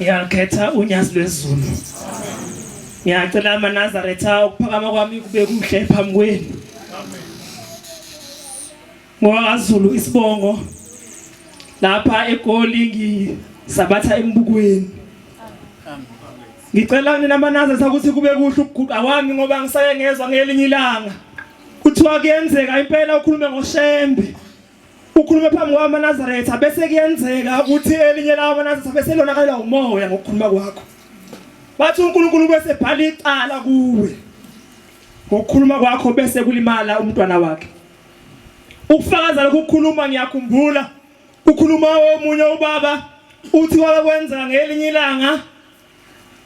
ngiyakhetha uNyasi lwesiZulu. Ngiyacela amaNazaretha ukuphakama kwami kube kuhle phambi kwenu. NgokaZulu isibongo lapha eGoli ngisabatha embukweni. Ngicela nina amaNazaretha ukuthi kube kuhle ukuguqa kwami ngoba ngisaye ngezwe ngelinye ilanga. Kuthiwa kuyenzeka impela ukhulume ngoShembe. Ukhulume phambi kwamaNazaretha bese kuyenzeka ukuthi elinye lawo amaNazaretha bese lonakala umoya ngokukhuluma kwakho. Bathi uNkulunkulu bese bhala icala kuwe. Ngokukhuluma kwakho bese kulimala umntwana wakhe. Ukufakaza lokhu ukukhuluma ngiyakhumbula. Ukhuluma omunye ubaba uthi wakwenza ngelinye ilanga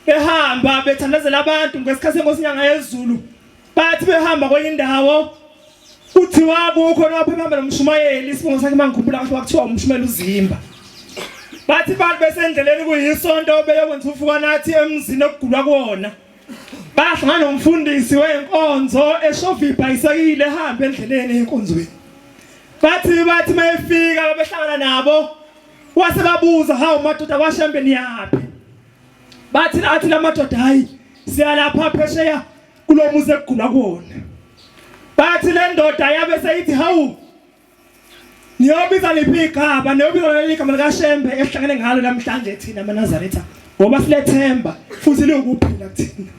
behamba bethandazela abantu ngesikhathi senkosinyanga yezulu. Bathi behamba kwenye indawo uthi wakukho naphamba nomshumayeli isibongo sakhe mangikhumbula kahle wakuthiwa umshumayeli uZimba. Bathi bantu besendleleni kuyisonto beyokwenza ufuka nathi emzini okugulwa kuona. Bahlangana nomfundisi wenkonzo eshova ibhayisikile ehamba endleleni enkonzweni. Bathi mayefika behlangana nabo wase babuza hawu madoda kwaShembe niyaphi. Bathi la madoda hayi siyalapha phesheya kulomuzi ekugula kuona. Bathi le ndoda yabe seyithi hawu niyobiza liphi igaba niyobiza leli igama likaShembe ehlangene ngalo namhlanje thina amaNazaretha ngoba silethemba futhi liyokuphila kuthina.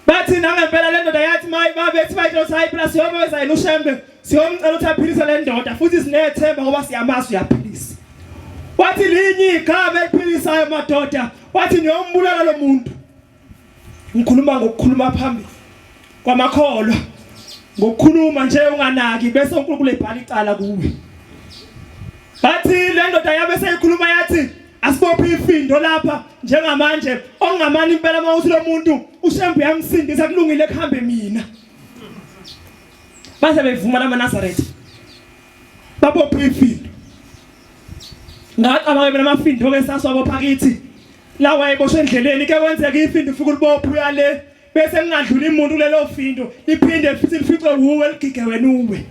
Bathi nangempela le ndoda yathi mayi babethi bayithola hayi plus yoba yena uShembe siyomcela ukuthi aphilise le ndoda futhi sinethemba ngoba siyamazi uyaphilisa. Wathi linye igama eliphilisayo madoda wathi niyombulala lo muntu. Ngikhuluma ngokukhuluma phambili kwamakholwa ngokukhuluma nje unganaki bese uNkulunkulu ebhala icala kuwe. Bathi le ndoda yabe seyikhuluma yathi asibophe ifindo lapha njengamanje ongamani impela mawuthi lo muntu uShembe yamsindisa kulungile kuhambe mina. Base bevuma lamaNazaretha babophe ifindo. Ngaqaba ke namafindo ke saswabopha kithi la wayeboshwe endleleni ke kwenzeka ifindo ufika ulibophe uyale bese ngingadlula imuntu lelo findo liphinde futhi lifice uwe ligige wena uwe.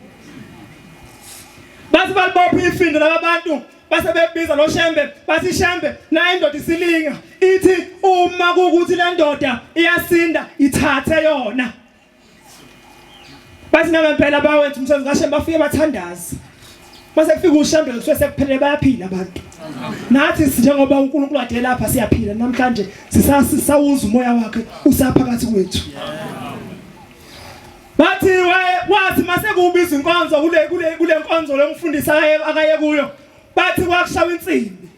Base balibophe ifindo laba bantu base bebiza lo Shembe bathi Shembe na indoda isilinga ithi uma kukuthi le ndoda iyasinda ithathe yona. Bathi ngempela bawenza umsebenzi kaShembe bafike bathandaza. Mase kufika uShembe sekuphelele bayaphila abantu. Nathi njengoba uNkulunkulu ade lapha siyaphila namhlanje sisawuza umoya wakhe usaphakathi kwethu. Bathi wathi mase kubiza inkonzo kule nkonzo lomfundisi akaye kuyo. Bathi kwakushawa insimbi.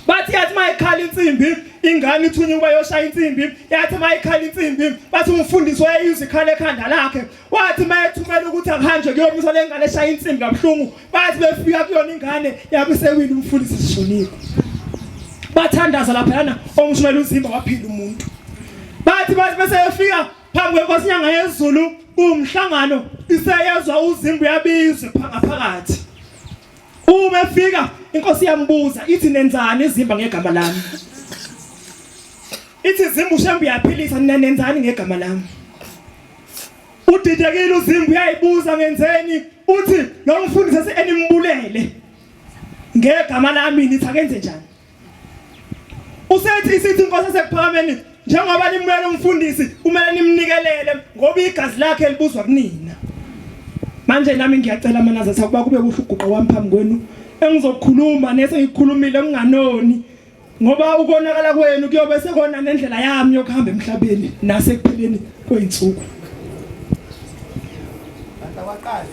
Bathi yathi mayikhala insimbi ingane ithunywe ukuba yoshaya insimbi yathi mayikhala insimbi bathi umfundisi wayeyuza ikhala ekhanda lakhe wathi mayethumela ukuthi akuhanjwe kuyomisa le ngane eshaya insimbi kabuhlungu bathi befika kuyona ingane yabe sewile umfundisi sishonile. Bathandaza lapha yana omshumela uZimba waphila umuntu. Bathi bese efika phambi kwenkosinyanga yezulu umhlangano iseyezwa uZimba yabizwe phakathi. Uma efika inkosi yambuza ithi nenzani iZimba ngegama lami. Ithi Zimba uShembe yaphilisa nina nenzani ngegama lami. Udidekile uZimba uyayibuza ngenzeni uthi lo mfundisi enimubulele ngegama lami nithi akenze njani. Usethi isithi inkosi sekuphakameni njengoba nimela umfundisi kumele nimnikelele ngoba igazi lakhe libuzwa kunina. Manje nami ngiyacela amaNazaretha ukuba kube kuhle uguqa wami phambi kwenu engizokhuluma nese ngikhulumile nginganoni ngoba ukonakala kwenu kuyobe sekona nendlela yami yokuhamba emhlabeni nasekupheleni kweinsuku. Atawaqala.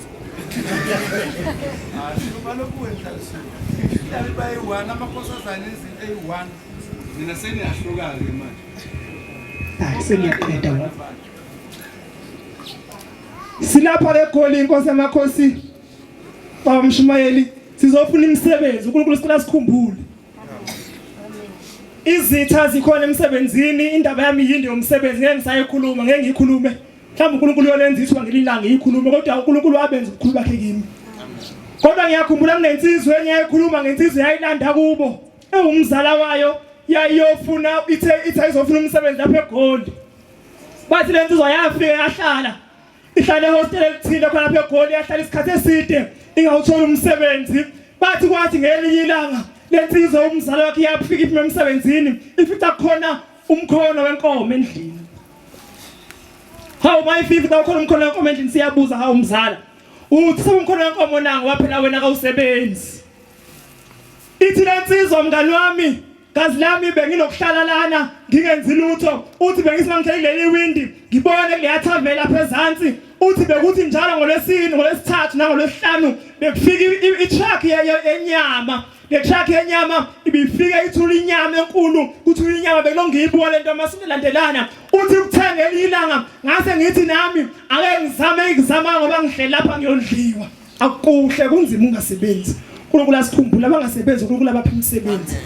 Kuba lokwenza sihlale bayi1 amakhosazana izinto eyi1 mina seniyahluka ke manje. Sengiyaqeda wona. Silapha leGoli inkosi yamakhosi bamshumayeli sizofuna imisebenzi uNkulunkulu sicela sikhumbule. Izitha zikhona emsebenzini indaba yami yinde yomsebenzi ngeke ngisayekhuluma ngeke ngikhulume. Mhlawumbe uNkulunkulu yolenziswa ngelilanga ngikhulume kodwa uNkulunkulu wabenza ukukhulu bakhe kimi. Kodwa ngiyakhumbula kunensizwe engiyayikhuluma ngensizwe yayilanda kubo ewumzala wayo yayiyofuna ithe izofuna umsebenzi lapha eGoli. Bathi lensizwe yafika yahlala ihlale hostel elithile khona lapha eGoli yahlala isikhathi eside ingawuthola umsebenzi. Bathi kwathi ngelinye ilanga lensizwa umzali wakhe iyafika iphuma emsebenzini ifika khona umkhono wenkomo endlini. Hawu mayifika khona umkhono wenkomo endlini siyabuza hawu umzala uthi umkhono wenkomo nangu waphela wena kawusebenzi. Ithi lensizwa mngani wami gazi lami benginokuhlala lana ngingenzi lutho uthi bengisimangithelile iwindi ngibone liyathavela lapha ezantsi uthi bekuthi njalo ngolwesini ngolwesithathu nangolwesihlanu bekufika i-truck yenyama le truck yenyama ibifika ithula inyama enkulu kuthula inyama bekulongiyibuka lento masilandelana uthi kuthengela ilanga ngase ngithi nami ake ngizama ngoba ngihleli lapha ngiyondliwa akuhle kunzima ungasebenzi uNkulunkulu asikhumbula abangasebenzi uNkulunkulu abapha imisebenzi.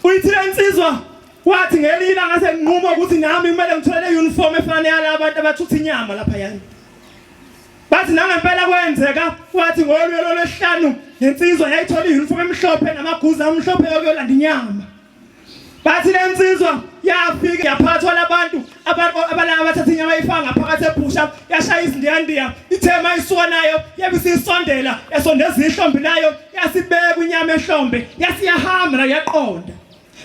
Uyithi lensizwa wathi ngelila ngase nginquma ukuthi nami kumele ngithole uniform efana yala abantu abathutha inyama lapha yani. Bathi nangempela kwenzeka wathi ngolwelo lwesihlanu lensizwa yayithola uniform emhlophe namaguza amhlophe yokuyolanda inyama. Bathi lensizwa yafika yaphathwa labantu abalanga bathatha inyama ifanga ngaphakathi ebusha yashaya izindiyandiya ithema isuka nayo yabisisondela yasondeza ihlombe layo yasibeka inyama ehlombe yasiyahamba yaqonda.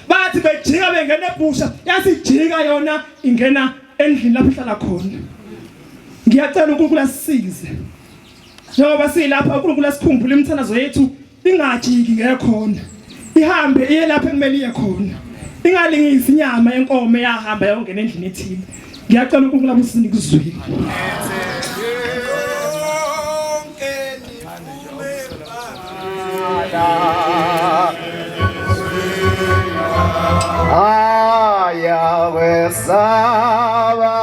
Bathi bejika bengena ebusha yasijika yona ingena endlini lapho ihlala khona. Ngiyacela uNkulunkulu asisize njengoba silapha uNkulunkulu asikhumbule imithandazo yethu ingajiki ngekhona ihambe iye lapha ekumele iye khona ingalingisi inyama yenkomo yahamba yongena endlini ethile. Ngiyacela uNkulunkulu abusinike izwi. Yahweh Saba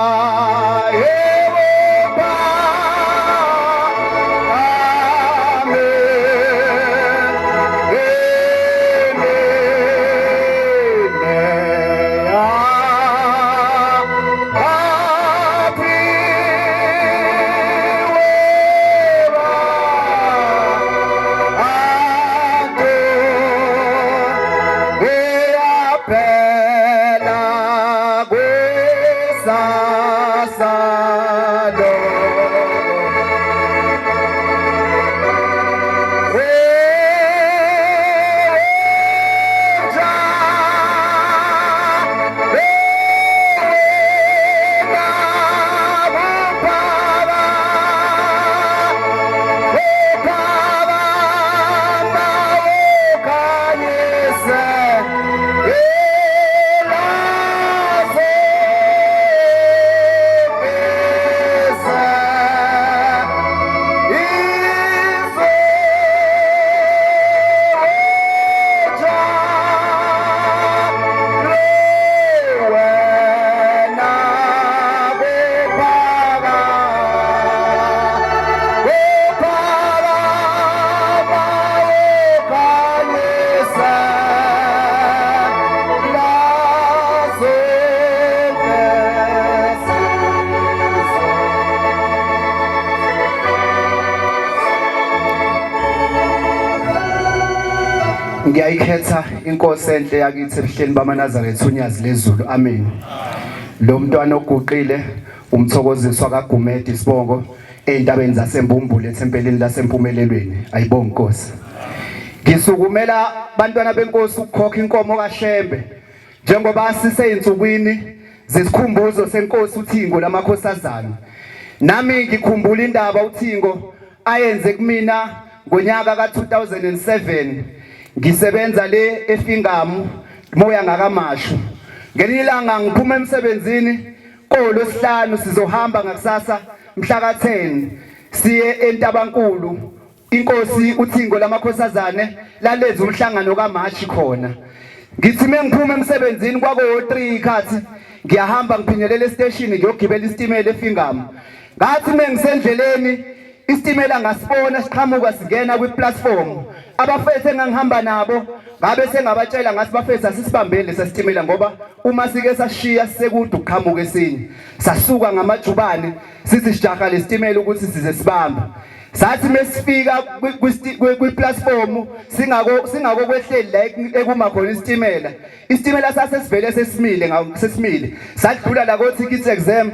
Ngiyayikhetha inkosi enhle yakithi ebuhleni bamaNazaretha unyazi lezulu. Amen. Lo mntwana oguqile umthokoziswa kaGumede Sibongo eintabeni zaseMbumbulu ethempelini laseMpumelelweni. Ayibonge Nkosi. Ngisukumela bantwana benkosi ukukhokha inkomo kaShembe njengoba siseyinsukwini zesikhumbuzo senkosi uThingo lamakhosazana. Nami ngikhumbula indaba uThingo ayenze kumina ngonyaka ka2007 ngisebenza le eFingamu moya ngakamashu. Ngelinye ilanga ngiphuma emsebenzini koLwesihlanu sizohamba ngakusasa mhla ka10 siye eNtabankulu. Inkosi uThingo lamakhosazane lalenza umhlangano kaMashi khona. Ngithi mengiphuma emsebenzini kwako3 ikhathi ngiyahamba ngiphinyelela estation ngiyogibela isitimela eFingamu. Ngathi mengisendleleni isitimela ngasibona siqhamuka singena kwiplatform. Abafethu engangihamba nabo ngabe sengabatshela ngathi bafethu asisibambele sesitimela ngoba uma sike sashiya sekude ukuqhamuka esinye sasuka ngamajubane sithi sijaha lesitimela ukuthi size sibamba. Sathi mesifika kwiplatform singako kwehleli la ekuma khona isitimela. Isitimela sasesivele sesimile sadlula la ko ticket exam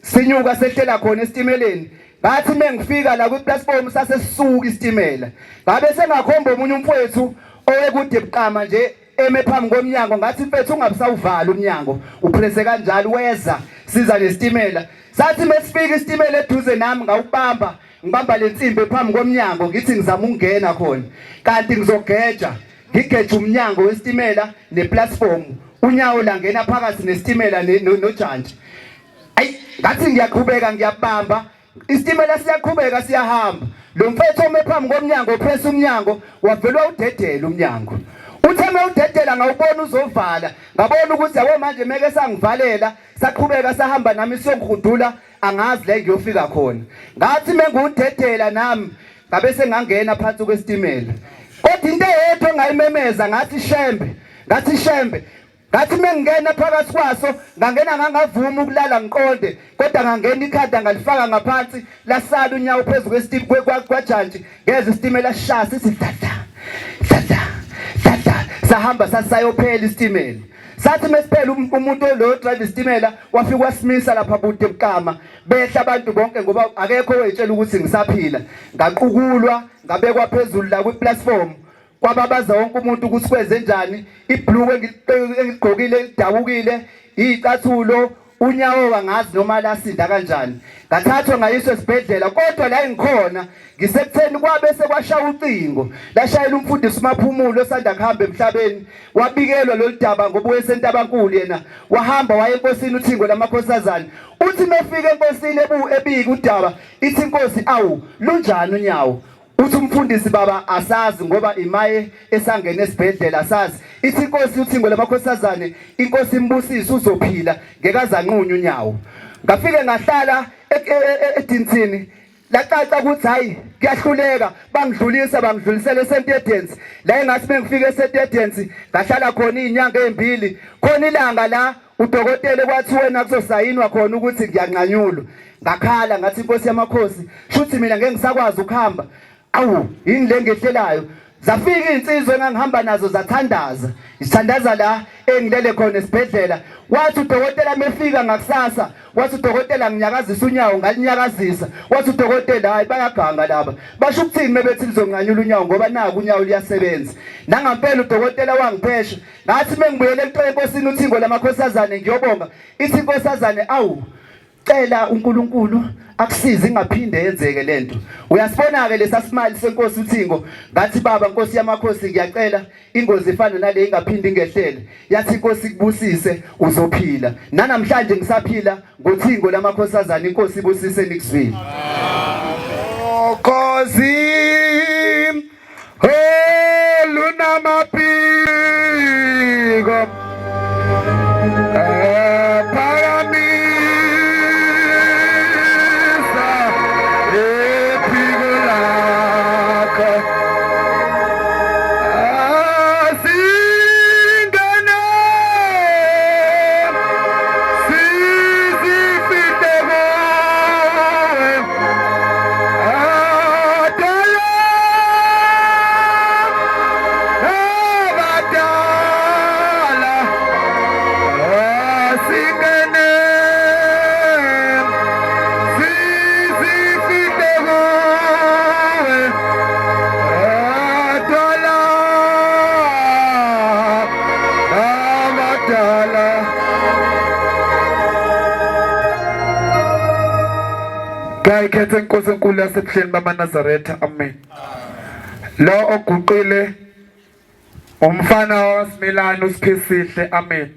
sinyuka sehlela khona esitimeleni. ngathi mengifika la ku-platform sasesisuka isitimela ngabe sengakhomba omunye umfowethu owekude ebuqama nje eme phambi komnyango ngathi mfethu ungabisawuvala umnyango upresse kanjalo weza siza nesitimela sathi mesifika isitimela eduze nami ngawubamba ngibamba lensimbi phambi komnyango ngithi ngizama ukungena khona kanti ngizogeja ngigeja umnyango wesitimela neplatform unyawo langena phakathi nesitimela nojantshi ayi ngathi ngiyaqhubeka ngiyabamba isitimela siyaqhubeka siyahamba lo mfethu ome phambi komnyango press umnyango wavelwa udedela umnyango utheme udedela ngawubona uzovala ngabona ukuthi yabo manje meke sangivalela saqhubeka sahamba nami siyongihudula angazi la ngiyofika khona ngathi mengudedela nami ngabe sengangena phansi kwesitimela kodwa into eyedwa engayimemeza ngathi shembe ngathi mengena phakathi kwaso ngangena ngangavuma ukulala ngiqonde kodwa ngangena ikhanda ngalifaka ngaphansi lasala unyawo phezulu kwesitimela kwajantshi ngeze isitimela sishasa sisidada sahamba sasayophela isitimela sathi mesiphela umuntu lo drive isitimela wafika wasimisa lapha bude ebuqama behla abantu bonke ngoba akekho owetshela ukuthi ngisaphila ngaqukulwa ngabekwa phezulu la kwi-platform kwababaza wonke umuntu ukuthi kwenze njani ibhlue engigqokile lidabukile izicathulo unyawo wangazi noma lasinda kanjani ngathathwa ngayiswa esibhedlela kodwa la engikhona ngisekutheni kwabe sekwashaya ucingo lashayela umfundisi uMaphumulo osanda kuhamba emhlabeni wabikelwa loludaba ngoba wesentabankulu yena wahamba waye enkosini uThingo lamakhosazana uthi mefika enkosini ebika udaba ithi inkosi awu lunjani unyawo uthi umfundisi baba asazi ngoba imaye esangena esibhedlela asazi ithi inkosi uThingo lamakhosazane inkosi imbusisi uzophila ngekazanqunye unyawo ngafike ngahlala edintsini lacaca ukuthi hayi kuyahluleka bangidlulisele eSentedence la engathi bengifika eSentedence ngahlala khona izinyanga ezimbili khona ilanga la udokotela kwathi wena kuzosayinwa khona ukuthi ngiyanqanyulwa ngakhala ngathi inkosi yamakhosi shuthi mina ngeke ngisakwazi ukuhamba awu yini le ngehlelayo zafika insizwe engangihamba nazo zathandaza isithandaza la engilele khona esibhedlela wathi udokotela mefika ngakusasa wathi udokotela nginyakazisa unyawo ngalinyakazisa wathi udokotela hayi bayaganga laba basho ukuthini mebethi lizonganyula unyawo ngoba naku unyawo liyasebenza nangampela udokotela wangiphesha ngathi mengibuyele enkosini uThingo lamakhosazane ngiyobonga ithi inkosazane awu cela uNkulunkulu akusize ingaphinde yenzeke lento uyasibona ke lesasimali senkosi uThingo ngathi baba Nkosi yamakhosi ngiyacela ingozi efana nale ingaphinde ingehlele yathi inkosi kubusise uzophila nanamhlanje ngisaphila ngoThingo lamakhosazana inkosi ibusise nikuzwile Nkosi lunamaphiko Ngayikhetha inkosi enkulu yasebuhleni bamaNazaretha amen lo oguqile umfana waSimilane uSiphesihle amen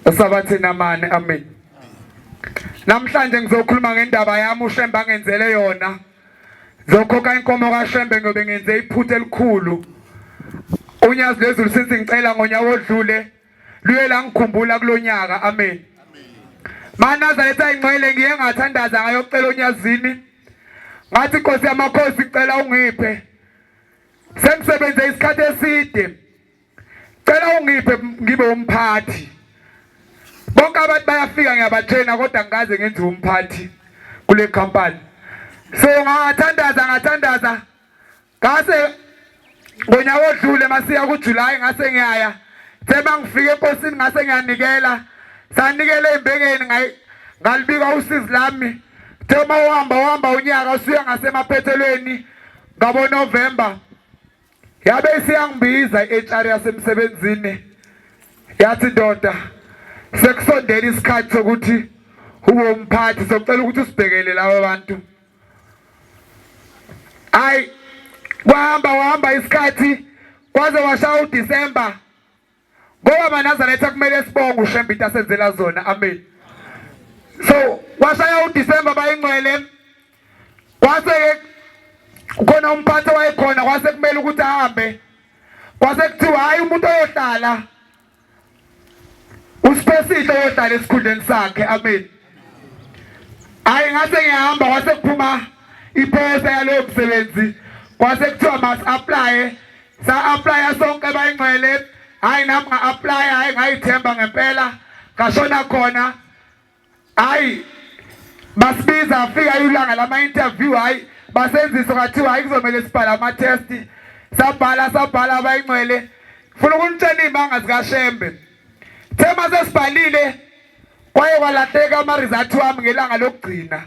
usabathina amane amen namhlanje ngizokhuluma ngendaba yami uShembe angenzele yona zokhokha inkomo kaShembe ngobe ngenze iphutha elikhulu unyazi lezulu sithi ngicela ngonyaka odlule luye la ngikhumbula kulonyaka amen Manazaretha ingcwele ngiye ngathandaza ngayocela onyazini ngathi Nkosi yamakhosi icela ungiphe sengisebenze isikhathi eside cela ungiphe ngibe umphathi bonke abantu bayafika ngiyabatshena kodwa ngikaze ngenze umphathi kule company so ngathandaza ngase ngonyaka odlule masiya kuJuly ngase ngiyaya thema ngifike enkosini ngase ngiyanikela sanikele embekeni ngalibika usizi lami Tema uhamba unyaka usuya ngasemaphethelweni ngabo November. Yabe isiyangibiza iHR yasemsebenzini. Yathi ndoda sekusondela isikhathi sokuthi ube umphathi socela ukuthi usibhekele labo bantu. Ay wahamba isikhathi kwaze washaya uDisember. Ngoba maNazaretha kumele sibonge uShembita asenzela zona. Amen. So washaya uDisember bayingcwele. Kwase khona umphathi wayekhona kwase kumele ukuthi ahambe. Kwase kuthiwa hayi umuntu oyohlala uSpesihle oyohlala esikhundleni sakhe. Amen. Hayi ngase ngihamba kwase kuphuma iphesa yalo msebenzi. Kwase kuthiwa mas apply. Sa apply sonke bayingcwele. Hayi nami nga apply hayi ngayithemba ngempela ngashona khona. Hayi basibiza afika ilanga lama interview hayi basenzisa kwathiwa hayi kuzomela sibhala ama test. Sabhala bayingcwele. Funa ukunitshela imanga zika Shembe. Thema sesibhalile kwaye kwalahleka ama result wami ngelanga lokugcina.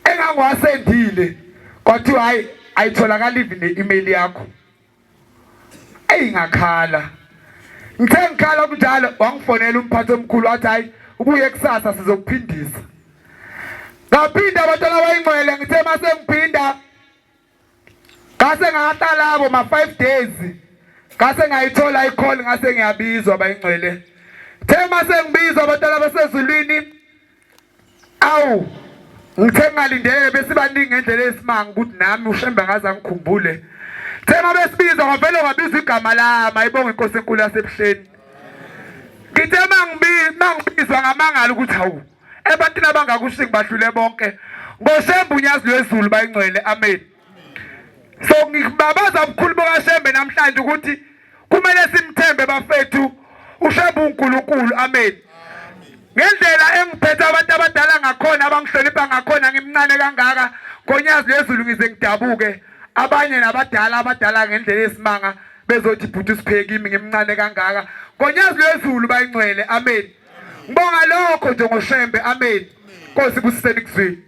Engangiwasendile kwathiwa hayi ayitholakala even ne-email yakho. Ngakhala. Ngithe ngikhala kunjalo wangifonela umphathi omkhulu wathi hayi ubuye kusasa sizokuphindisa. Ngaphinda abantwana bayingcwele ngithe mase ngiphinda ngase ngahlala labo ma 5 days. Ngase ngayithola icall ngase ngiyabizwa bayingcwele. Thema sengibizwa abantwana basezulwini. Awu ngithe ngalindele bese baningi ngendlela esimanga ukuthi nami uShembe ngaze ngikhumbule. Thema besibiza ngavele kwabiza igama lami ayibonga inkosi enkulu yasebuhleni. Ngithe mangibizwa ngamangala ukuthi hawu ebantwini abangakushingi bahlule bonke ngoShembe unyazi lwezulu bayingcwele. Amen. So ngibabaza ubukhulu bokaShembe namhlanje ukuthi kumele simthembe bafethu uShembe uNkulunkulu. Amen. Ngendlela engiphethe abantu abadala ngakhona abangihlonipha ngakhona ngimncane kangaka konyazi lwezulu ngize ngidabuke. Abanye nabadala ngendlela esimanga bezothi bhuti sipheke imi ngimncane kangaka konyazi lwezulu bayingcwele. Amen. Ngibonga lokho nje ngoShembe. Amen. Nkosi kusiseni kuzwini.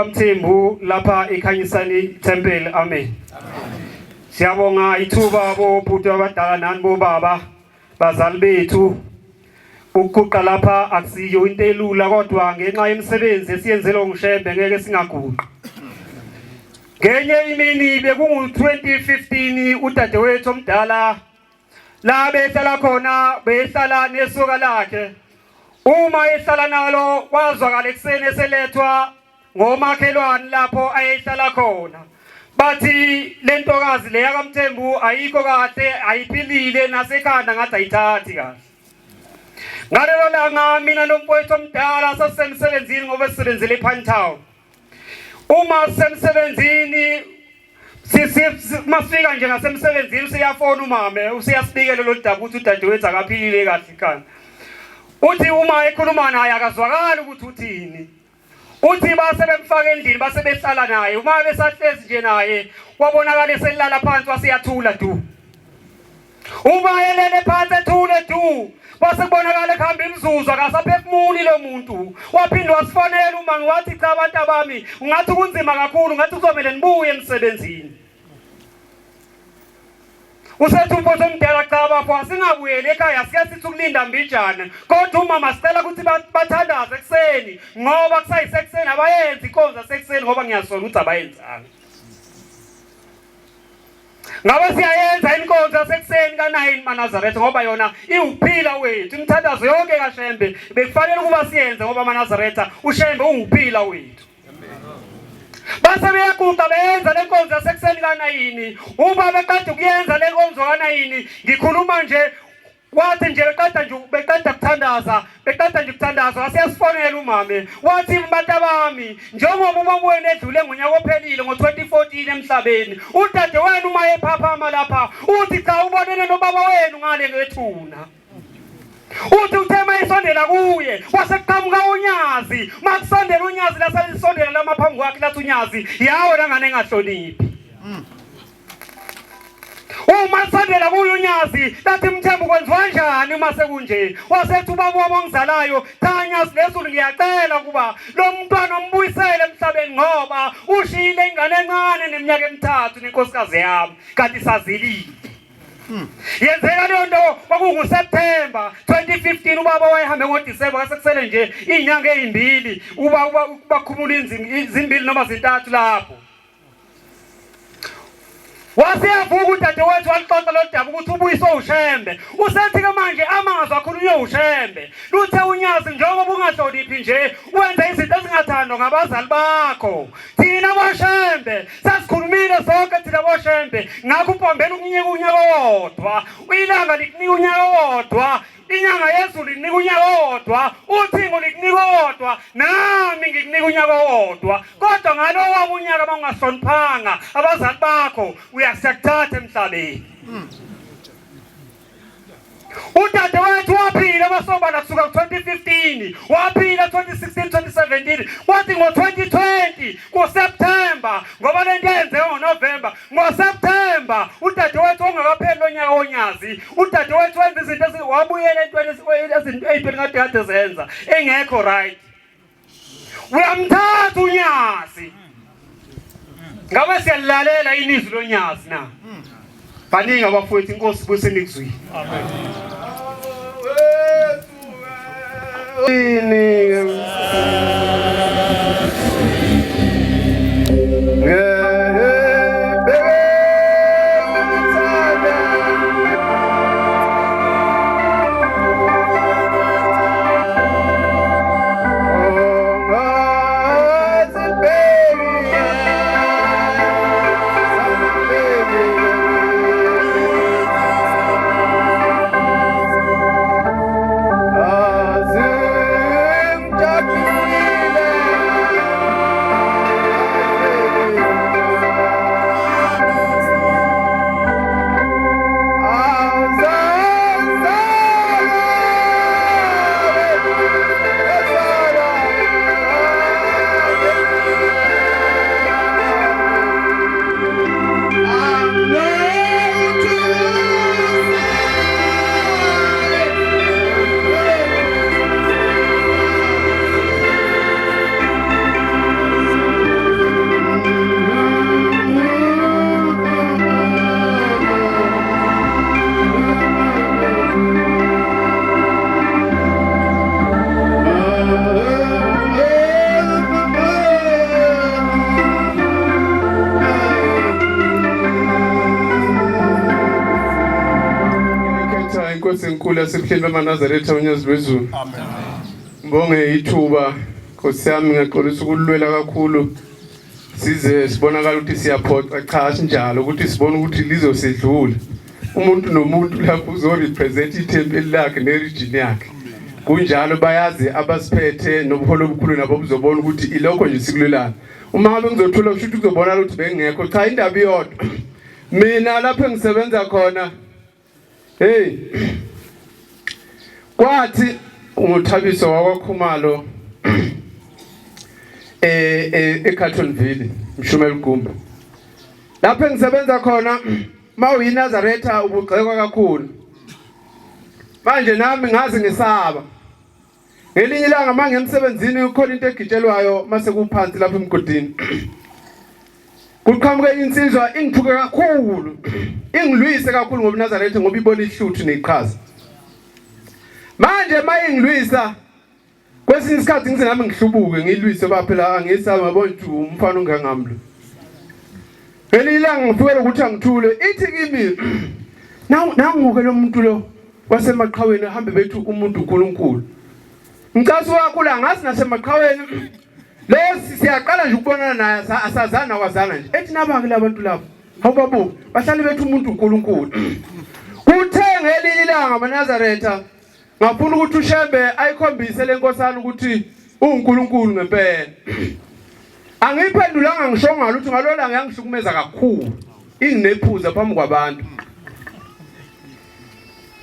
Mthembu lapha eKhanyisani Temple. Amen. Siyabonga ithuba bobhuti abadala nani bobaba bazali bethu. Ukuqa lapha akusiyo into elula kodwa ngenxa yemisebenzi esiyenzelo nguShembe ngeke singaguqi. Ngenye imini bekungu 2015 udadewethu omdala la behlala khona behlala nesoka lakhe. Uma ehlala nalo kwazwakala ekseni eselethwa ngomakhelwane lapho ayehlala khona. Bathi lentokazi leya kaMthembu ayikho kahle ayiphilile nasekhanda ngathi ayithathi kahle. Ngalelo langa mina nomfowethu omdala sasemsebenzini ngoba sisebenzele ePantown. Uma semsebenzini masifika nje ngasemsebenzini siyafona umame usiyasibikela lo daba ukuthi udadewethu akaphilile kahle khanda. Uthi uma ekhuluma naye akazwakala ukuthi uthini. Uthi base bemfaka endlini base behlala naye uma besahlezi nje naye wabonakala eselala phansi wasiyathula du. Uma elele phansi ethule du. Wase kubonakala ekuhamba imzuzu akasaphefumuli lo muntu. Waphinde wasifonela uma ngiwathi cha abantu abami, ungathi kunzima kakhulu, ngathi kuzomela nibuye emsebenzini. Usethi umphoso omdala cha bafo asingabuyeli ekhaya sike sithi ukulinda mbijana. Kodwa umama sicela ukuthi bathandaze ekseni ngoba kusayisekuseni abayenzi inkonzo yasekuseni ngoba ngiyasola ukuthi abayenzanga. Ngabe siyayenza inkonzo yasekuseni ka9 maNazaretha ngoba yona iwuphila wethu. Imthandazo yonke kaShembe bekufanele ukuba siyenze ngoba maNazaretha uShembe unguphila wethu. Base beyaquqa beyenza lenkonzo yasekuseni ka9. Uma beqeda ukuyenza lenkonzo ka9 ngikhuluma nje wathi nje beqeda kuthandaza asiyasifonela umama wathi abantu abami njengoba umabuye nedlule ngonyaka ophelile ngo2014 emhlabeni udade wenu uma ephaphama lapha uthi cha ubonene nobaba wenu ngale ngethuna. Uthi uthema isondela kuye wasekuqhamuka unyazi makusondela unyazi lasalisondela lamaphambi kwakhe lathi unyazi yawo nangane engahloniphi. Uma sandela kuyo unyazi lathi Mthembu kwenziwa kanjani uma sekunje wasethi ubaba wabongizalayo thanya silezulu ngiyacela kuba lo mntwana umbuyisele emhlabeni ngoba ushile ingane encane neminyaka emithathu nenkosikazi yami kanti sazilile. Yenzeka leyo nto kwakunguSeptember 2015 ubaba wayehambe ngoDisemba kasekusele nje inyanga ezimbili ubakhumula izimbili noma zintathu lapho. Wasiyavuka udadewethu walixoxa lo daba ukuthi ubuyiswe uShembe. Usethi ke manje amazwi akhulunywe uShembe. Luthe unyazi njengoba ungahloniphi nje wenza izinto ezingathandwa ngabazali bakho. Thina boShembe sasikhulumile sonke thina boShembe ngakho upombela ukunyeka unyaka owodwa. Uyilanga likunika unyaka owodwa. Inyanga yezulu linika unyaka owodwa, uthingo likunika owodwa, nami ngikunika unyaka owodwa. Kodwa ngalowo wami unyaka bangahloniphanga abazali bakho uyasakuthatha emhlabeni. Udadewethu waphila basobala kusuka ku2015, waphila 2016 2017, wathi ngo2020 kuSeptember ngoba lento yenziwe ngoNovember, ngoSeptember udadewethu ongakapheli lonyaka onyazi, udadewethu wenza izinto wabuyela entweni kade zenza engekho right. Uyamthatha unyazi. Ngabe siyalalela inizwi lonyazi na? Baningi abafowethu inkosi kusenikuzwini. Amen. Senkulu yasebuhleni bamaNazaretha unyazi lwezulu. Amen. Ngibonge ithuba Nkosi yami ngiyaqolisa ukulwela kakhulu size sibonakala ukuthi siyaphoqa cha sinjalo ukuthi sibone ukuthi lizosedlula. Umuntu nomuntu lapho uzorepresent ithempeli lakhe neregion yakhe. Kunjalo bayazi abasiphethe nobuholo obukhulu nabo buzobona ukuthi ilokho nje sikulelana. Uma ngabe ngizothola kusho ukuthi kuzobona ukuthi bengekho cha indaba iyodwa. Mina lapho engisebenza khona hey kwathi nguthabiso wakwaKhumalo eCartonville Mshumel Gumba lapho engisebenza khona mawuyinazaretha ubugxekwa kakhulu. Manje nami ngazi ngisaba. Ngelinye ilanga manje emsebenzini ukhona into egitshelwayo mase kuphansi lapha emgodini. Kuqhamuke insizwa ingithuke kakhulu. Ingilwise kakhulu ngoba Nazaretha ngoba ibona ihluthu neqhaza. Manje mayingilwisa kwesinye isikhathi ngize nami ngihlubuke ngilwise baphela angisaba ngabona ukuthi umfana ungangamlo. Ngelinye ilanga ngifike ukuthi angithule ithi kimi nanguke lo muntu lo wasemaqhaweni ahambe bethu umuntu uNkulunkulu. Ngicasa wakho la ngazi nasemaqhaweni lesi siyaqala nje ukubonana naye asazana wazana nje ethi nabake labantu labo awubabuki bahlali bethu umuntu uNkulunkulu. Kuthe ngelinye ilanga amaNazaretha ngafuna ukuthi uShembe ayikhombise lenkosana ukuthi uNkulunkulu ngempela. Angiphendulanga ngisho ngalo ukuthi ngalola ngiyangihlukumeza kakhulu inginephuza phambi kwabantu.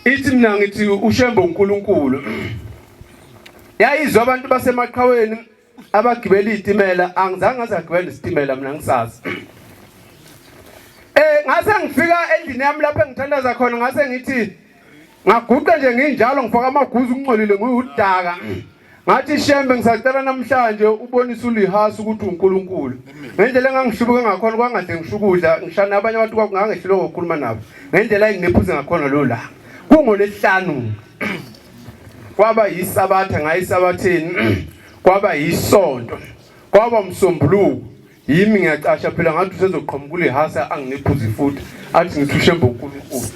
Ithi mina ngithi uShembe uNkulunkulu. Yayizwa abantu basemaqhaweni abagibela izitimela angizange ngazagibela isitimela mina ngisazi. Ngase ngifika endlini yami lapho engithandaza khona ngase ngithi ngaguqa nje nginjalo ngifaka amaguzu ungcolile nguyudaka. Ngathi Shembe ngisacela namhlanje ubonise ulihasa ukuthi uNkulunkulu. Ngendlela engangihlubuke ngakhona kwangahle ngishukudla ngishana abanye abantu kwakungangehlelo ngokukhuluma nabo. Ngendlela engiphuze ngakhona lo la. KungoLesihlanu. Kwaba yisabatha ngayisabatheni. Kwaba yisonto. Kwaba umsombuluko. Yimi ngiyacasha phela ngathi usezoqhamuka ulihasa anginephuzi futhi athi ngithi uShembe uNkulunkulu.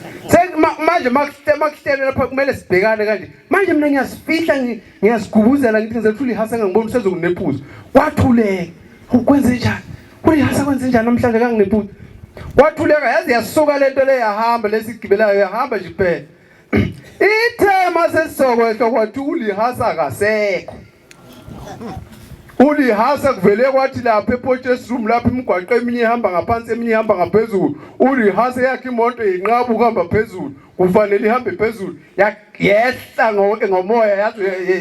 Manje makuhlele lapha kumele sibhekane kanje. Manje mina ngiyasifihla ngiyasigubuzela ngithi ngizethu ulihasa ngangibona usezokunephuza. Wathuleka. Ukwenze njani? Ulihasa kwenze njani namhlanje kanginephuza? Wathuleka yazi yasuka lento le yahamba lesigibelayo yahamba nje phela. Ithema sesokwehlwa kwathi ulihasa akasekho. Ulihasa kuvele kwathi lapha ePorches room lapha imigwaqo eminye ihamba ngaphansi eminye ihamba ngaphezulu. Ulihasa yakhe imoto inqaba ukuhamba phezulu. Kufanele ihambe phezulu. Yehla ngomoya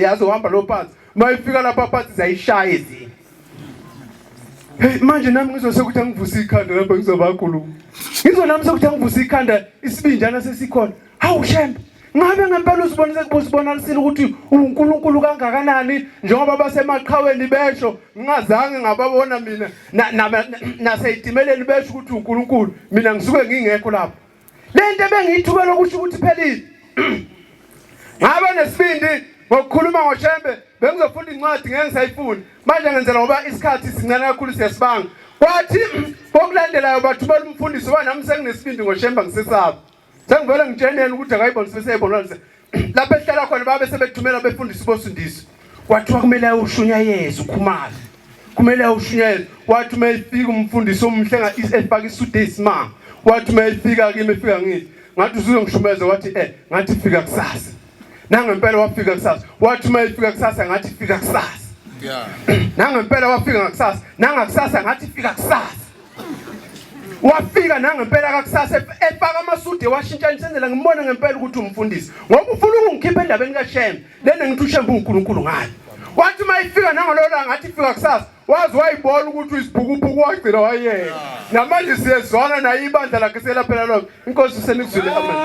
yazi uhamba lo phansi. Mayifika lapha phansi zayishaya izinto. Hey manje nami ngizosekuthi angivusa ikhanda lapha ngizobakhulu. Ngizonami sokuthi angivusa ikhanda isibinjana sesikhona. Hawu Shembe ngabe ngempela usibonalisile ukuthi uNkulunkulu kangakanani njengoba basemaqhaweni besho ngingazange ngababona mina naseyitimeleni besho ukuthi uNkulunkulu mina ngisuke ngingekho lapho. Lento bengiyithukela ukuthi phelile. Ngabe nesibindi ngokukhuluma ngoShembe bengizofunda incwadi ngeke ngisayifuni. Manje ngenzela ngoba isikhathi sincane kakhulu siyasibanga. Kwathi okulandelayo bathumela umfundisi wanami senginesibindi ngoShembe ngisesaba. Sengivela ngitshenene ukuthi akayibona sibeseyibona lapha ehlala khona babe sebethumela befundisi bosindisi. Kwathiwa kumele ushunyayeze ukhumala. Kumele ushunyayeze. Wathi mayifika umfundisi omhle efaka isudu esimanga. Wathi mayifika kimi efika ngithi. Ngathi uzongishumeza wathi ngathi fika kusasa. Nangempela wafika kusasa. Wathi mayifika kusasa ngathi fika kusasa. Yeah. Nangempela wafika ngakusasa. Nangakusasa ngathi fika kusasa. Wafika nangempela kakusasa efaka amasude washintsha nisenzela ngibona ngempela ukuthi umfundisi ngoba ufuna ukungikhipha endabeni kaShembe lena ngithi uShembe uNkulunkulu ngayo wathi mayifika nangalola ngathi fika kusasa wazi wayibona ukuthi uyisibhukubuku wagcina wayeka namanje siyezwana naye ibandla lakhe selaphela lokho inkosi usenikuzwile amen.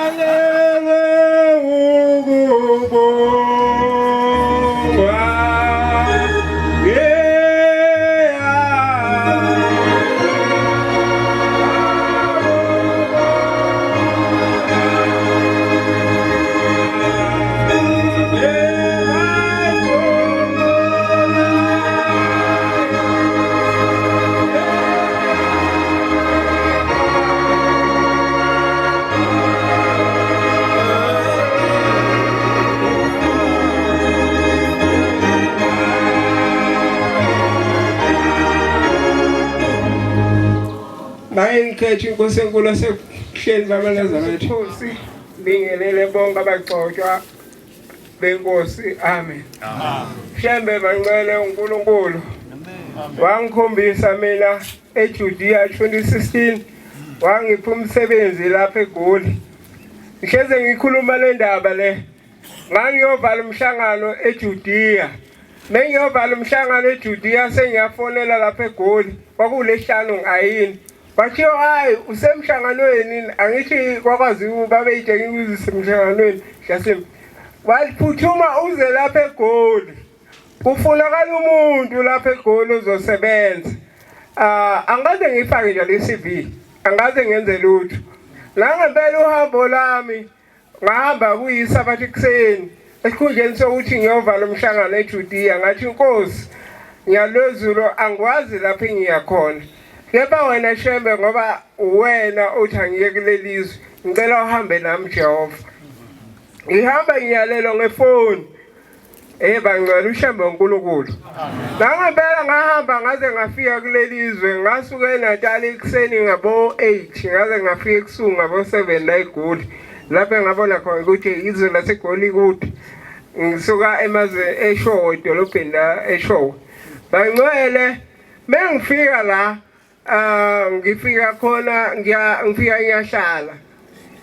Ngikhethe inkosi enkulu yasehleni bamaNazaretha. Inkosi bingelele bonke abagcotshwa benkosi. Amen. Shembe bangcwele uNkulunkulu. Wangikhombisa mina eJudea 2016 wangipha umsebenzi lapha eGoli. Ngihleze ngikhuluma le ndaba le. Ngangiyovala umhlangano eJudea. Mengiyovala umhlangano eJudea sengiyafonela lapha eGoli. KwakuLesihlanu ngayini. bathiyo hayi usemhlanganweni angithi kwakwazi babe yitshengile ukuzisemhlanganweni Jasim waliphuthuma uze lapha eGoli kufunakala umuntu lapha eGoli ozosebenza angaze ngifake nje le CV angaze ngenze lutho la ngempela uhambo lami ngahamba kuyisabathi ekseni esikhundleni sokuthi ngiyovala umhlangano eJudiya ngathi inkosi ngiyalozulu angikwazi lapho engiyakhona kepha wena Shembe ngoba wena uthi angiye kulelizwe ngicela uhambe nami Jehova ngihamba ngiyalelo ngefoni bangcwele uShembe uNkulunkulu la ngempela ngahamba ngaze ngafika kulelizwe ngasuka eNatal ekseni ngabo 8 ngaze ngafika ekusungwa ngabo 7 la eGoli lapho ngabona khona ukuthi izwe laseGoli kude ngisuka emazwe eShowe edolobheni la eShowe bangcwele mengifika la ngifika khona ngifika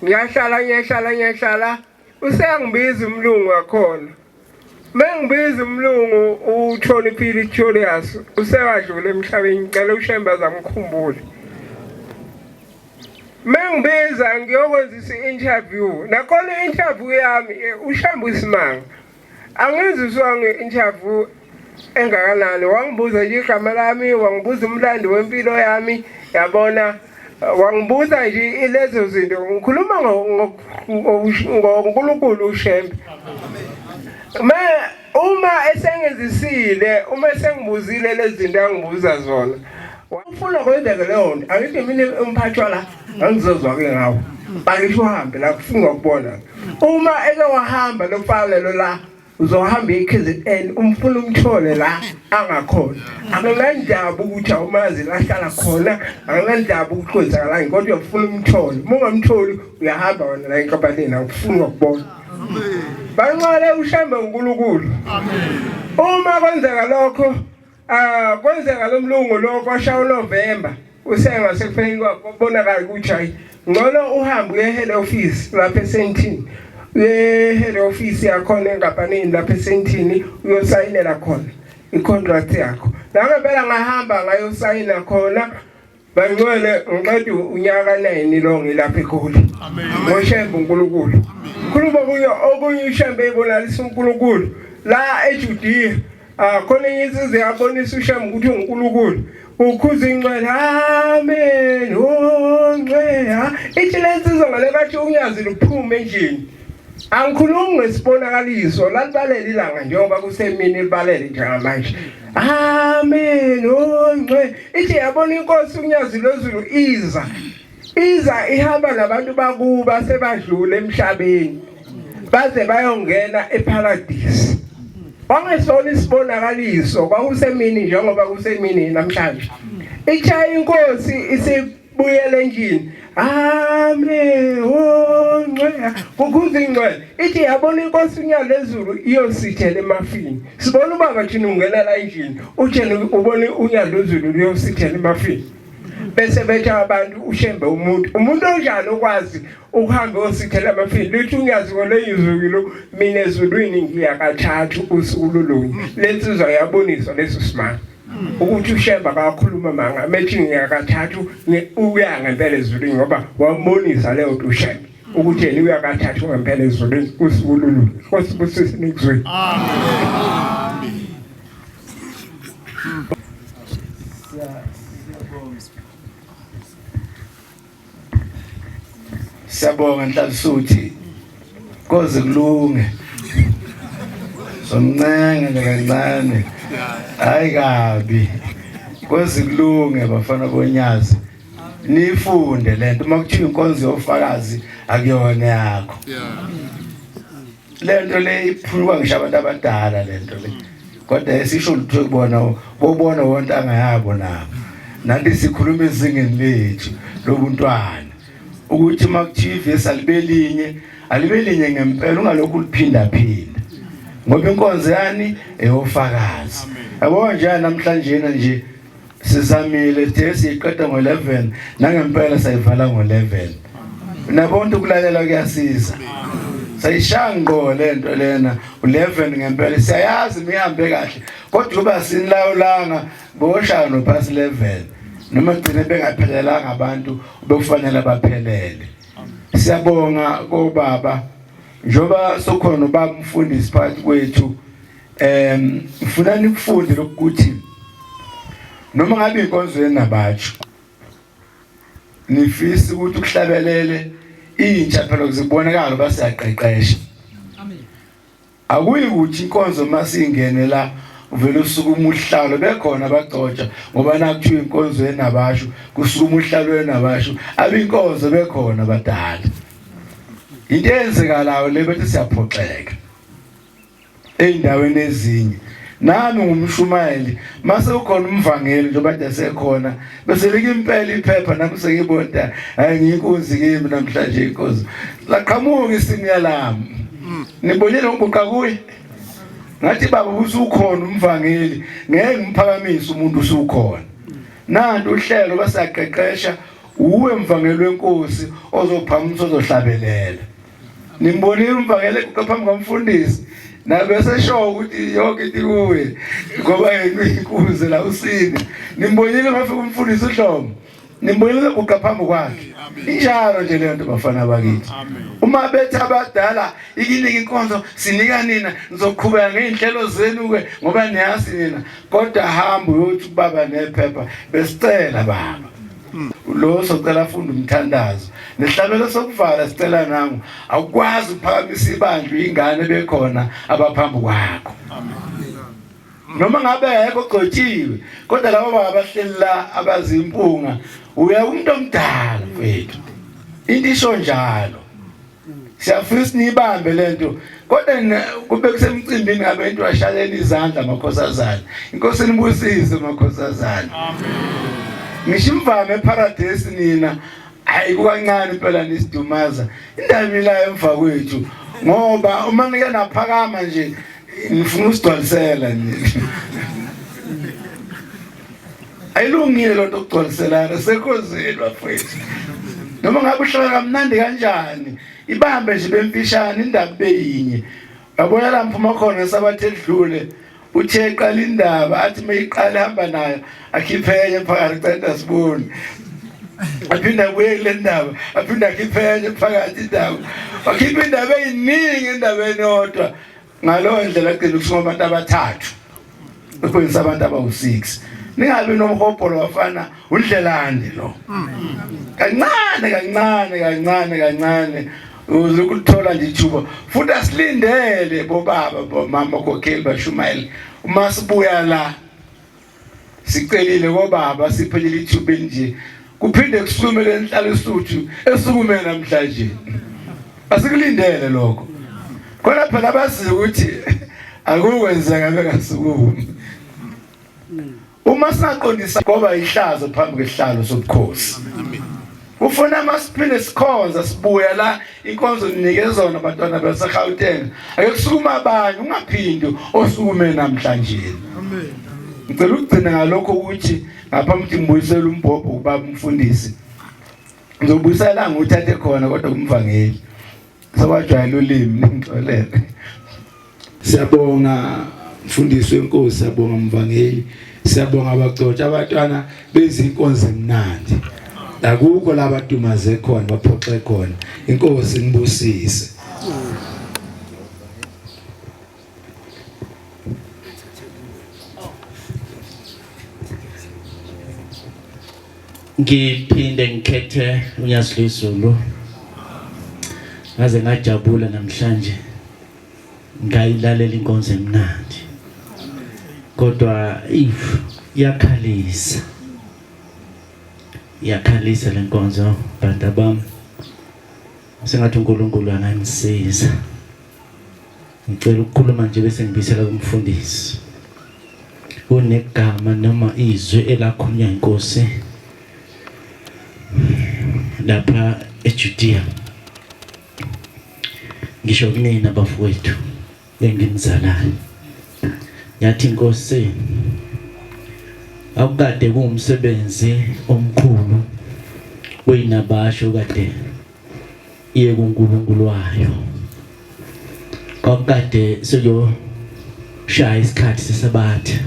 ngiyahlala usengibiza umlungu wakhona mengibiza umlungu uThoni Phili Julius usewadlula emhlabeni ngicela uShembe zamkhumbule mengibiza ngiyokwenza i-interview nakhona i-interview yami uShembe uSimanga angizizwa nge-interview engakanani wangibuza nje igama lami wangibuza umlando wempilo yami yabona wangibuza nje ilezo zinto ngikhuluma ngoNkulunkulu uShembe uma esengenzisile uma esengibuzile lezi zinto angibuza zona ufuna kwenzeke leyo nto angithi mina umphathwa la angizozwa ke ngawo bangisho uhambe la kufunga ukubona uma eke wahamba lomfalelo la uzohamba eKZN umfuna umthole la angakhona akunandaba ukuthi awumazi la hlala khona akunandaba ukuthi kwenzakala kodwa ufuna umthole ungamtholi uyahamba wona la enkabhaleni awufuna ukubona banqale uShembe uNkulunkulu uma kwenzeka lokho kwenzeka lomlungu lokho washawa November usengasekufeni kwabonakala ukuthi hayi ngcono uhambe uye-head office lapha eSentini uye-head office yakhona engapaneni lapha eSentini uyosayinela khona i-contract yakho nangempela ngahamba ngayosayina khona bangcwele ngiqeda unyaka 9 lo ngilapha eGoli ngoShembe uNkulunkulu khuluma kuyo okunye uShembe ebonalisa uNkulunkulu la eJudiya khona izize yabonisa uShembe ukuthi uNkulunkulu ukhuza ingcwele amen ongcwele ithi lensizwa ngalekathi unyazi luphume endlini angikhulumi ngesibonakaliso lalibalela ilanga njengoba kusemini libalele njengamanje amen ongcwele ithi yabona inkosi unyazi lozulu iza ihamba nabantu bakuba sebadlula emhlabeni baze bayongena eparadise wangesona isibonakaliso kwakusemini njengoba kusemini namhlanje ichaya inkosi isibuyele endlini amen ongcwele ukhuza ingcwele ithi yabona inkosi unyalo lezulu iyosithela emafini sibona ubaba thina ungena la endlini utshela ubone unyalo lezulu liyosithela emafini bese bethe abantu uShembe umuntu onjani okwazi ukuhamba osithela amafini lithi unyazi ngoleyizukilo mina ezulwini ngiya kathathu usuku lolunye lensizwa yaboniswa leso simanga ukuthi uShembe akakhuluma manga methi ngiya kathathu uya ngempela ezulwini ngoba wambonisa leyo nto uShembe ukuthi yena uya kathathu ngempela ezulwini usuku lolunye Nkosibusise nikuzwe amen. Siyabonga Nhlanhluthi koze kulunge somncane kancane hayi kabi koze kulunge bafana bonyazi nifunde lento makuthiwa inkonzo yofakazi akuyona yakho lento le iphulwa ngisho abantu abadala lento le kodwa esisho lutho kubona wonke angayabo nabo nanti sikhuluma ezingeni lethu lobuntwana ukuthi makuthiwa ivesi alibelinye ngempela ungalokhu liphinda ngoba inkonzo yani eyofakazi yabo njani namhlanje nje sizamile siqeda ngo11 nangempela sayivala ngo11 nabonke ukulalela kuyasiza sayishango lento lena u11 ngempela siyayazi mihambe kahle kodwa uba sinilawulanga boshano past 11 noma gcine bengaphelelanga abantu bekufanele baphelele. Siyabonga kobaba njoba sokhona ubaba umfundisi phakathi kwethu ufuna nikufunde lokuthi noma ngabe inkonzweni nabatsho nifisa ukuthi ukuhlabelele intsha phela kuzibonakala basiyaqeqesha. Akuyi ukuthi inkonzo masingene la uvela usukuma uhlalo bekhona abagcotsha ngoba nakuthiwa inkonzo yenabasho kusukuma uhlalo yenabasho abinkonzo bekhona badala. Into eyenzekalayo le bethi siyaphoxeka eindaweni ezinye. Nami ngumshumayeli mase ukhona umvangeli njengoba nje sekhona bese lika impela iphepha nami sengibona hayi ngiyinkunzi kimi namhlanje inkozi laqhamuka isinya lami. Nibonile ngokuqa kuye ngathi baba usukhona umvangeli ngeke ngimphakamise umuntu usukhona. Nanti uhlelo basaqeqesha uwe mvangeli wenkosi ozophamisa ozohlabelela. Nimbonile umvangeli ngaphambi komfundisi na bese show ukuthi yonke into kuwe ngoba inkunzi la usini. Nimbonile ngafika umfundisi uHlomo. Nimbonile ukaphambi kwakhe. Injalo nje le nto bafana bakithi. Uma bethe abadala ikinika inkonzo sinika nina nizoqhubeka ngeinhlelo zenu ke ngoba niyazi nina kodwa hamba uyothi baba nephepha besicela baba. Lo socela funda umthandazo nehlabelo sokuvala sicela nangu awukwazi ukuphakamisa ibandla ingane bekhona abaphambi kwakho. Noma ngabe ayekho ogcotshiwe kodwa labo babahleli la abazimpunga uya umuntu omdala mfethu. Into isho njalo. Siyafisa nibambe lento kodwa kube kusemcimbini ngabe into washaleni izandla amakhosazana. Inkosi nibusise amakhosazana. Amen. Ngishimvame eparadise nina hayi kukancane impela nisidumaza indaba ilayo emva kwethu ngoba uma nike naphakama nje ngifuna usidwalisela nje. Ayilungile lo nto ukugcwaliselana sekhozeni bafethu. Noma ngabe uhlala kamnandi kanjani ibambe nje bemfishane indaba beyinye. Yabona la mphuma khona sabathe edlule uthe eqala indaba athi mayiqala hamba nayo akhiphenye phakathi centa sibone. Aphinda kuye le ndaba aphinda akhiphenye phakathi indaba. Akhipha indaba eyiningi endabeni yodwa. Ngalo ndlela gcina kusho abantu abathathu. Bekhona abantu abawu6. Ningabe nomhopolo wafana undlelande lo. Kancane uzokuthola nje ithuba. Futhi asilindele bobaba bomama kokeli bashumayeli. Uma sibuya la sicelile kobaba siphelile ithuba nje. Kuphinde kusukume lenhlalo esuthu esukume namhlanje. Asikulindele lokho. Khona phela bazi ukuthi akukwenzeka bekasukumi. Uma saqondisa ngoba ihlazo phambi kwesihlalo sobukhosi. Ufuna masiphinde sikhonza sibuya la inkonzo nikezona abantwana baseGauteng. Akusukuma abanye ungaphindi osukume namhlanje. Amen. Ngicela ukugcina ngalokho ukuthi ngaphambi ngibuyisela umbhobho ubaba umfundisi. Ngizobuyisela nguthathe khona kodwa kumvangeli. Sabajwayela ulimi ngixolele. Siyabonga mfundisi wenkosi, siyabonga mvangeli, siyabonga abagcotsha abantwana bezinkonzo emnandi. Akukho la badumaze khona baphoxe khona. Inkosi nibusise. Ngiphinde ngikhethe uNyasizulu. Ngaze ngajabula namhlanje. Ngayilalela inkonzo emnandi. Kodwa yakhalisa lenkonzo bantu bami. Sengathi uNkulunkulu angangisiza. Ngicela ukukhuluma nje bese ngibisela kumfundisi. Unegama noma izwi elakhulunywa inkosi lapha eJudea. Ngisho kunina bafowethu engimzalayo. Yathi inkosi akukade kuumsebenzi omkhulu weyinabasho kade iye kuNkulunkulu wayo. Akukade siyo shaya isikhathi sesabatha.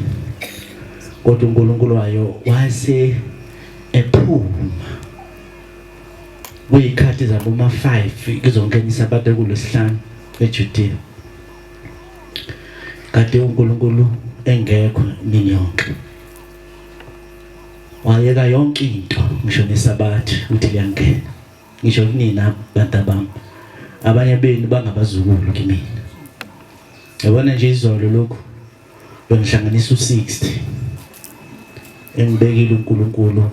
Kodwa uNkulunkulu wayo wase ephuma kuyikhathi zabo ma-5 kuzongena isabatha kulesihlanu eJudiya. Kade uNkulunkulu engekho imini yonke, wayeka yonke into ngisho nesabatha ukuthi liyangena. Ngisho kunina bantu bami, abanye benu bangabazukulu kimi. Yabona nje izolo lokhu bengihlanganisa u60 engibekile uNkulunkulu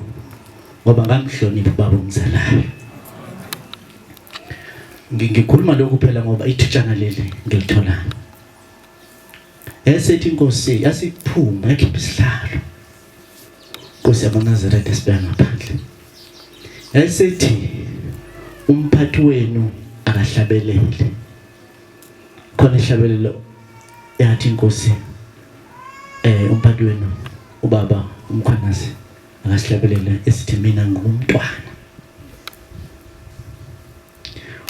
ngoba ngamhlonipha baba umzalayo. Ngikhuluma lokhu phela ngoba ithutshana leli ngilithola. Esethi inkosi yasiphuma yakhipha isihlalo. Nkosi yamaNazaretha esibeka ngaphandle. Esethi umphathi wenu akahlabelele. Khona ihlabelelo yathi inkosi umphathi wenu ubaba umkhwanazi akasihlabelele esithi mina ngumntwana.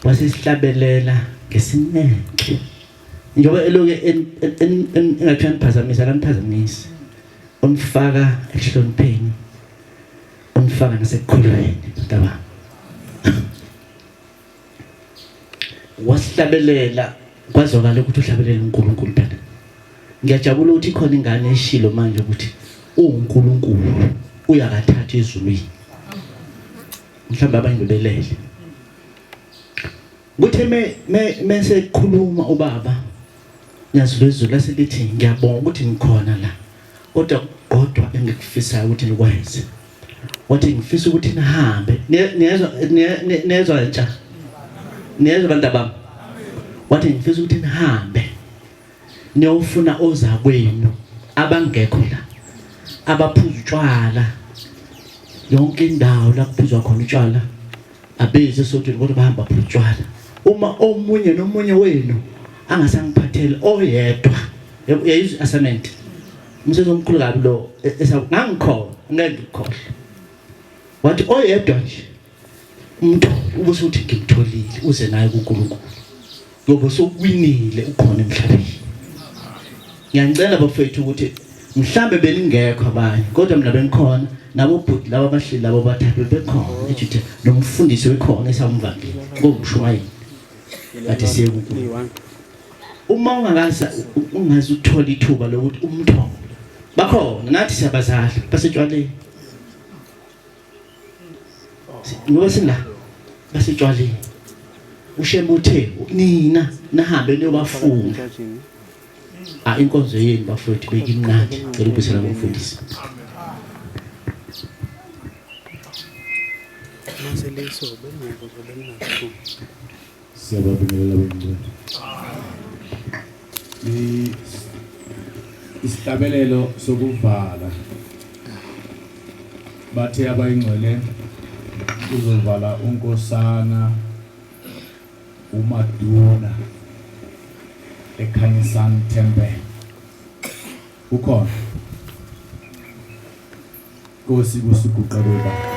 Wasisihlabelela ngesinenhle. Njengoba eloke engathani phazamisa kanphazamisi. Umfaka ehlonipheni. Umfaka nasekukholweni ntaba. Wasihlabelela kwazokala ukuthi uhlabelela uNkulunkulu phela. Ngiyajabula ukuthi khona ingane eshilo manje ukuthi uNkulunkulu uyakathatha ezulwini. Mhlawumbe abangibelele. Nguthe mase khuluma ubaba yazulezulu laselithi ngiyabonga ukuthi ngikhona la. Kodwa engikufisayo ukuthi nikwenze. Wathi ngifisa ukuthi nihambe. Niyezwa ntsha. Niyezwa bantu bami. Wathi ngifisa ukuthi nihambe. Niyofuna oza kwenu abangekho la. Abaphuza utshwala. Yonke indawo la kuphuzwa khona utshwala. Abeze sothi kodwa bahamba phula utshwala. Uma omunye nomunye wenu angasangiphathele oyedwa yayizwe assignment umsebenzi omkhulu kabi lo ngangikhona ngeke ngikhohle. Wathi oyedwa nje umuntu ubusuthi ngimtholile uze naye kuNkulunkulu ngoba sokuwinile ukhona emhlabeni. Ngiyacela bafethu ukuthi mhlambe beningekho abanye kodwa mina bengikhona nabo bhuti laba abahleli labo bathathu bekhona eJudiya nomfundisi wekhona esamvangeli ngokushumayela ati siye kuNkulunkulu. Uma ungazi uthola ithuba lokuthi umthombo bakhona nathi siyabazali basetshwaleni. Ngoba sina basetshwaleni. Ushembe uthe nina nahambe niyobafuna. Inkonzo yenu bafowethu bekimnandi ngicela ubusela kumfundisi. Siyababingelela bonke. Isihlabelelo sokuvala bathe abayingcwele uzovala uNkosana uMaduna eKhanyisani Temple. Ukhona Nkosi kusiguqabuka